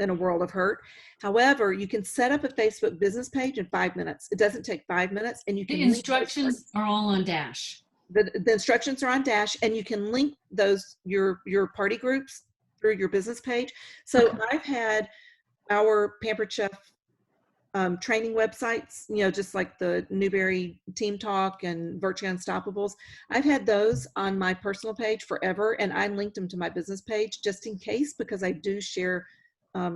in a world of hurt. However, you can set up a Facebook business page in 5 minutes. It doesn't take 5 minutes, and you can The instructions are all on Dash. The instructions are on Dash, and you can link those your party groups through your business page. So Okay. I've had our Pampered Chef training websites, just like the Newberry Team Talk and Virtually Unstoppables. I've had those on my personal page forever, and I linked them to my business page just in case, because I do share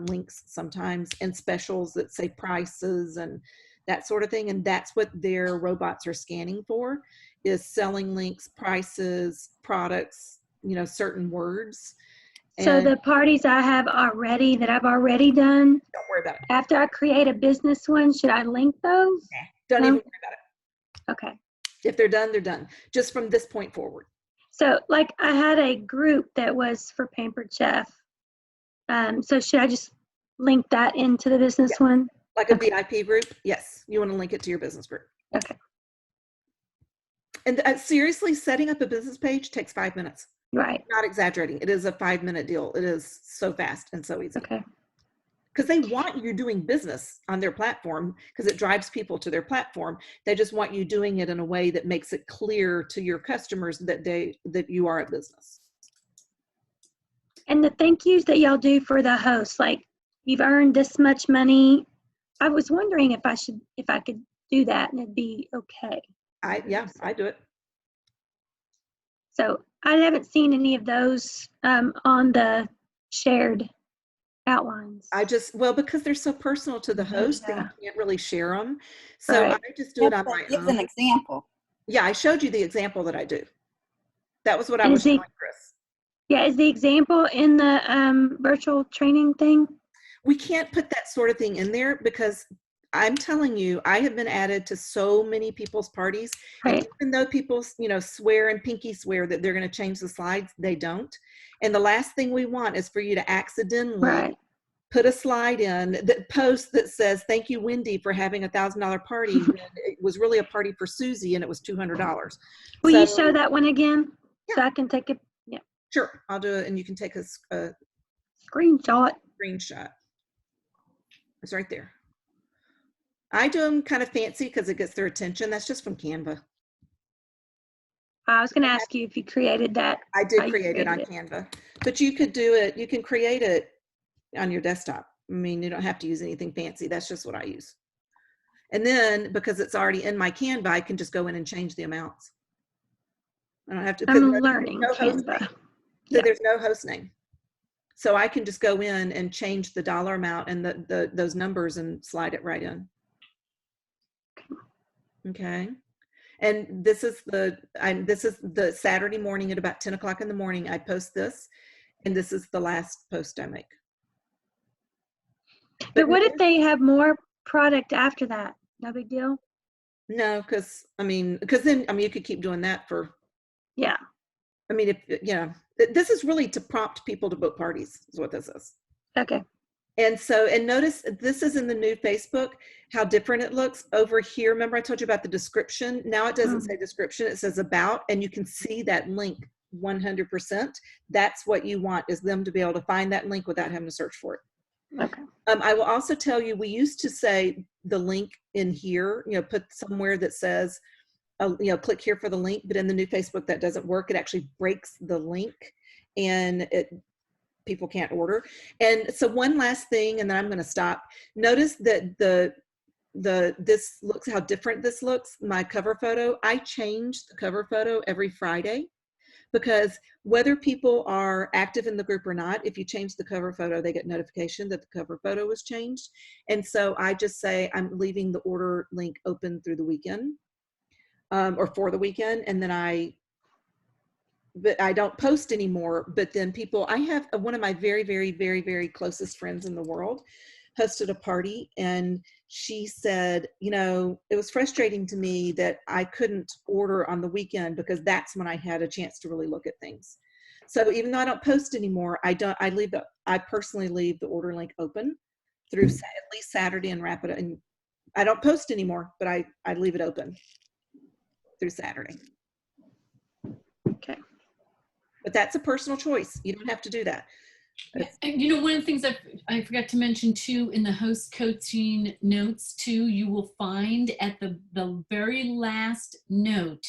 links sometimes and specials that say prices and that sort of thing. And that's what their robots are scanning for, is selling links, prices, products, certain words. So And the parties I have already, that I've already done, don't worry about it. after I create a business one, should I link those? Don't No? even worry about it. Okay. If they're done, they're done. Just from this point forward. So like I had a group that was for Pampered Chef. So should I just link that into the business one? Like a Okay. VIP group, yes. You want to link it to your business group. Okay. And seriously, setting up a business page takes 5 minutes. Right. Not exaggerating. It is a 5-minute deal. It is so fast and so easy. Okay. Because they want you doing business on their platform, because it drives people to their platform. They just want you doing it in a way that makes it clear to your customers that you are a business. And the thank yous that y'all do for the host, like you've earned this much money. I was wondering if I could do that and it'd be okay. I do it. So I haven't seen any of those on the shared outlines. Well, because they're so personal to the host, that Yeah. you can't really share them. So Right. I just do it on But my gives an own. example. Yeah, I showed you the example that I do. That was what I And was is the- showing Chris. Yeah, is the example in the virtual training thing? We can't put that sort of thing in there because I'm telling you, I have been added to so many people's parties. And Right. even though people, swear and pinky swear that they're going to change the slides, they don't. And the last thing we want is for you to accidentally Right. put a slide in that post that says, "Thank you, Wendy, for having $1,000 party." When it was really a party for Susie and it was $200. Will So, you show that one again? So Yeah. I can take a Sure, I'll do it. And you can take a screenshot. screenshot. It's right there. I do them kind of fancy because it gets their attention. That's just from Canva. I was going to ask you if you created that. I how did you create it on created Canva, but you could do it. You can create it on your desktop. I mean, you don't have to use anything fancy. That's just what I use. And then because it's already in my Canva, I can just go in and change the amounts. I don't have to. I'm learning no host Canva. name. Yeah. There's no host name. So I can just go in and change the dollar amount and those numbers and slide it right in. Okay. And this is the Saturday morning at about 10 o'clock in the morning. I post this, and this is the last post I make. But what if they have more product after that? No big deal? No, because then you could keep doing that for. Yeah. I mean, this is really to prompt people to book parties, is what this is. Okay. And so, and notice this is in the new Facebook, how different it looks over here. Remember I told you about the description? Now it doesn't say description, it says about, and you can see that link 100%. That's what you want, is them to be able to find that link without having to search for it. Okay. I will also tell you, we used to say the link in here, put somewhere that says, click here for the link, but in the new Facebook, that doesn't work. It actually breaks the link and people can't order. And so one last thing, and then I'm going to stop. Notice that this looks, how different this looks. My cover photo, I change the cover photo every Friday, because whether people are active in the group or not, if you change the cover photo, they get notification that the cover photo was changed. And so I just say I'm leaving the order link open through the weekend, or for the weekend, and then but I don't post anymore. But then I have one of my very, very, very, very closest friends in the world hosted a party, and she said, it was frustrating to me that I couldn't order on the weekend because that's when I had a chance to really look at things. So even though I don't post anymore, I personally leave the order link open through at least Saturday and wrap it. And I don't post anymore, but I leave it open through Saturday. Okay. But that's a personal choice. You don't have to do that. Yeah. And one of the things I forgot to mention too, in the host coaching notes too, you will find at the very last note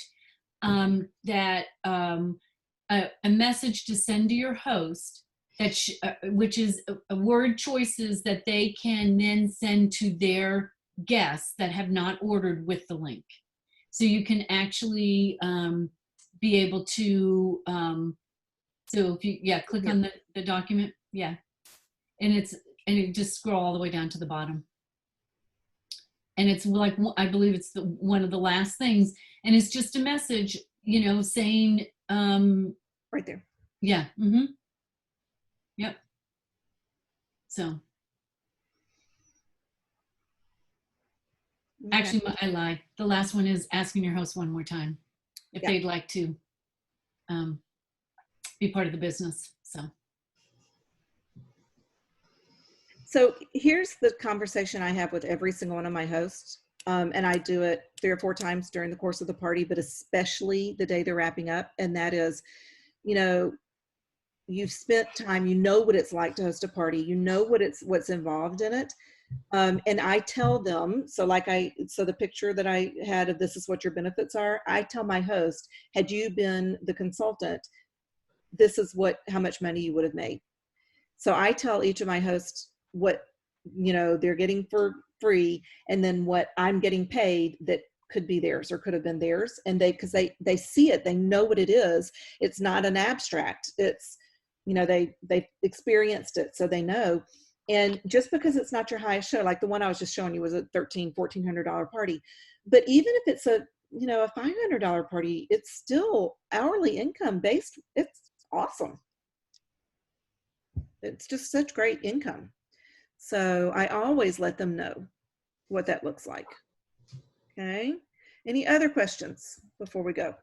that a message to send to your host, that which is a word choices that they can then send to their guests that have not ordered with the link. So you can actually be able to, so if you, click on the document, and you just scroll all the way down to the bottom. And it's like, I believe it's one of the last things. And it's just a message, saying. Right there. Yeah. Mm-hmm. Yep. So. Okay. Actually, I lied. The last one is asking your host one more time if they'd like to be part of the business. So here's the conversation I have with every single one of my hosts. And I do it 3 or 4 times during the course of the party, but especially the day they're wrapping up. And that is, you've spent time, what it's like to host a party, what's involved in it. And I tell them, so the picture that I had of this is what your benefits are. I tell my host, had you been the consultant, this is how much money you would have made. So I tell each of my hosts what, they're getting for free, and then what I'm getting paid that could be theirs or could have been theirs. And because they see it, they know what it is. It's not an abstract. It's, they've experienced it, so they know. And just because it's not your highest show, like the one I was just showing you was a $1,400 party, but even if it's a $500 party, it's still hourly income based. It's awesome. It's just such great income. So I always let them know what that looks like. Okay. Any other questions before we go?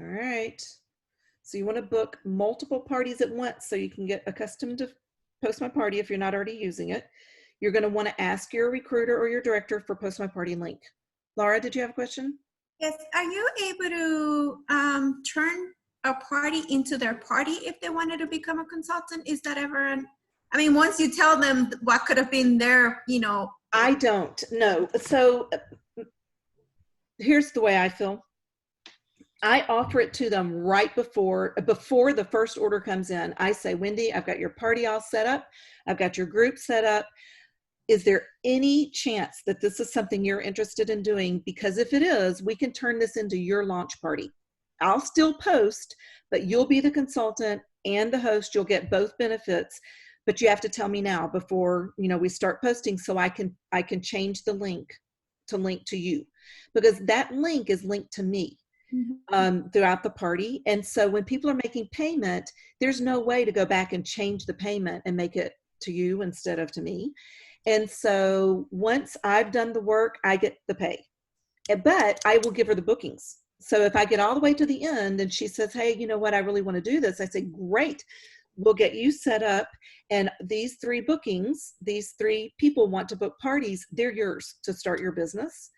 All right. So you want to book multiple parties at once so you can get accustomed to Post My Party if you're not already using it. You're going to want to ask your recruiter or your director for Post My Party link. Laura, did you have a question? Yes. Are you able to turn a party into their party if they wanted to become a consultant? Is that ever once you tell them what could have been their, I don't know. So here's the way I feel. I offer it to them right before the first order comes in. I say, Wendy, I've got your party all set up. I've got your group set up. Is there any chance that this is something you're interested in doing? Because if it is, we can turn this into your launch party. I'll still post, but you'll be the consultant and the host. You'll get both benefits, but you have to tell me now before, we start posting, so I can change the link to you, because that link is linked to me. Throughout the party. And so when people are making payment, there's no way to go back and change the payment and make it to you instead of to me. And so once I've done the work, I get the pay, but I will give her the bookings. So if I get all the way to the end and she says, hey, you know what, I really want to do this, I say, great, we'll get you set up. And these 3 bookings, these 3 people want to book parties, they're yours to start your business.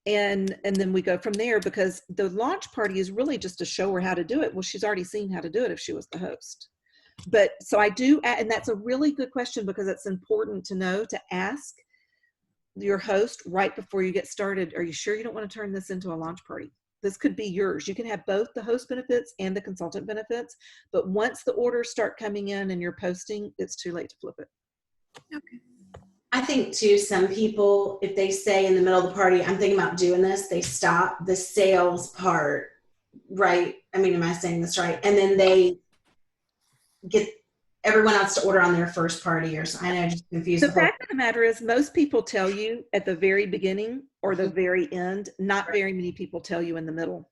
And then we go from there, because the launch party is really just to show her how to do it. Well, she's already seen how to do it if she was the host. But so I do, and that's a really good question, because it's important to know to ask your host right before you get started, are you sure you don't want to turn this into a launch party? This could be yours. You can have both the host benefits and the consultant benefits, but once the orders start coming in and you're posting, it's too late to flip it. Okay. I think too, some people, if they say in the middle of the party, I'm thinking about doing this, they stop the sales part, right? Am I saying this right? And then they get everyone else to order on their first party, or something. I know, just confused. The fact of the matter is, most people tell you at the very beginning or the very end. Not very many people tell you in the middle.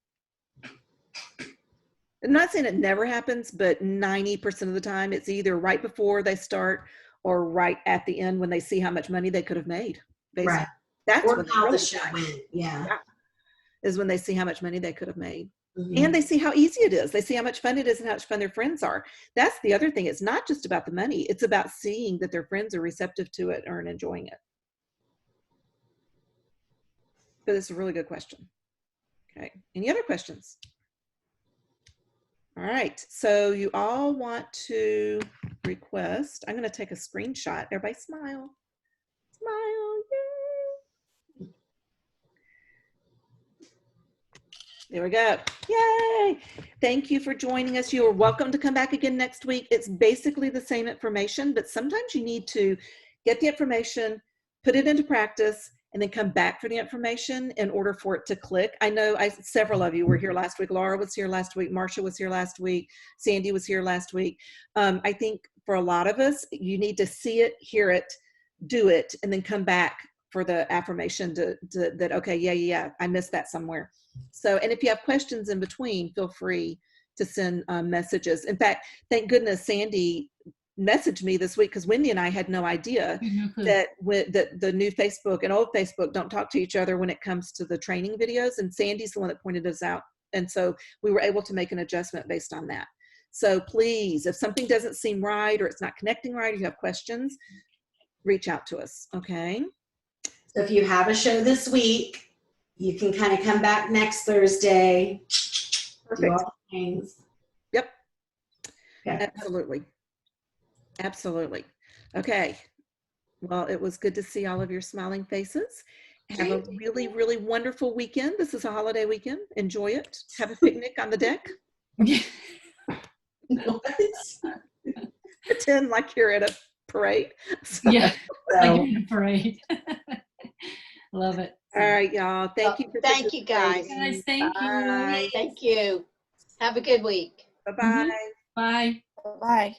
I'm not saying it never happens, but 90% of the time it's either right before they start or right at the end when they see how much money they could have made. Basically. Right. That's Or when how really the show went. Yeah. is when they see how much money they could have made. Mm-hmm. And they see how easy it is. They see how much fun it is and how much fun their friends are. That's the other thing. It's not just about the money. It's about seeing that their friends are receptive to it or enjoying it. But it's a really good question. Okay. Any other questions? All right. So you all want to request. I'm going to take a screenshot. Everybody smile. Smile. Yay. There we go. Yay. Thank you for joining us. You are welcome to come back again next week. It's basically the same information, but sometimes you need to get the information, put it into practice, and then come back for the information in order for it to click. I know several of you were here last week. Laura was here last week. Marcia was here last week. Sandy was here last week. I think for a lot of us, you need to see it, hear it, do it, and then come back for the affirmation that, okay, yeah, I missed that somewhere. So, and if you have questions in between, feel free to send messages. In fact, thank goodness Sandy messaged me this week, because Wendy and I had no idea that the new Facebook and old Facebook don't talk to each other when it comes to the training videos. And Sandy's the one that pointed us out. And so we were able to make an adjustment based on that. So please, if something doesn't seem right or it's not connecting right, or you have questions, reach out to us. Okay. So if you have a show this week, you can kind of come back next Thursday. Perfect. Do all the things. Yep. Okay. Absolutely. Okay. Well, it was good to see all of your smiling faces. Have a really, really wonderful weekend. This is a holiday weekend. Enjoy it. Have a picnic on the deck. Pretend like you're at a parade. So, Yeah, like So, you're in a parade. Love it. all right, y'all. Thank you for Thank you, guys. participating. Guys, thank you. Bye. Thank you. Have a good week. Bye-bye. Bye. Bye.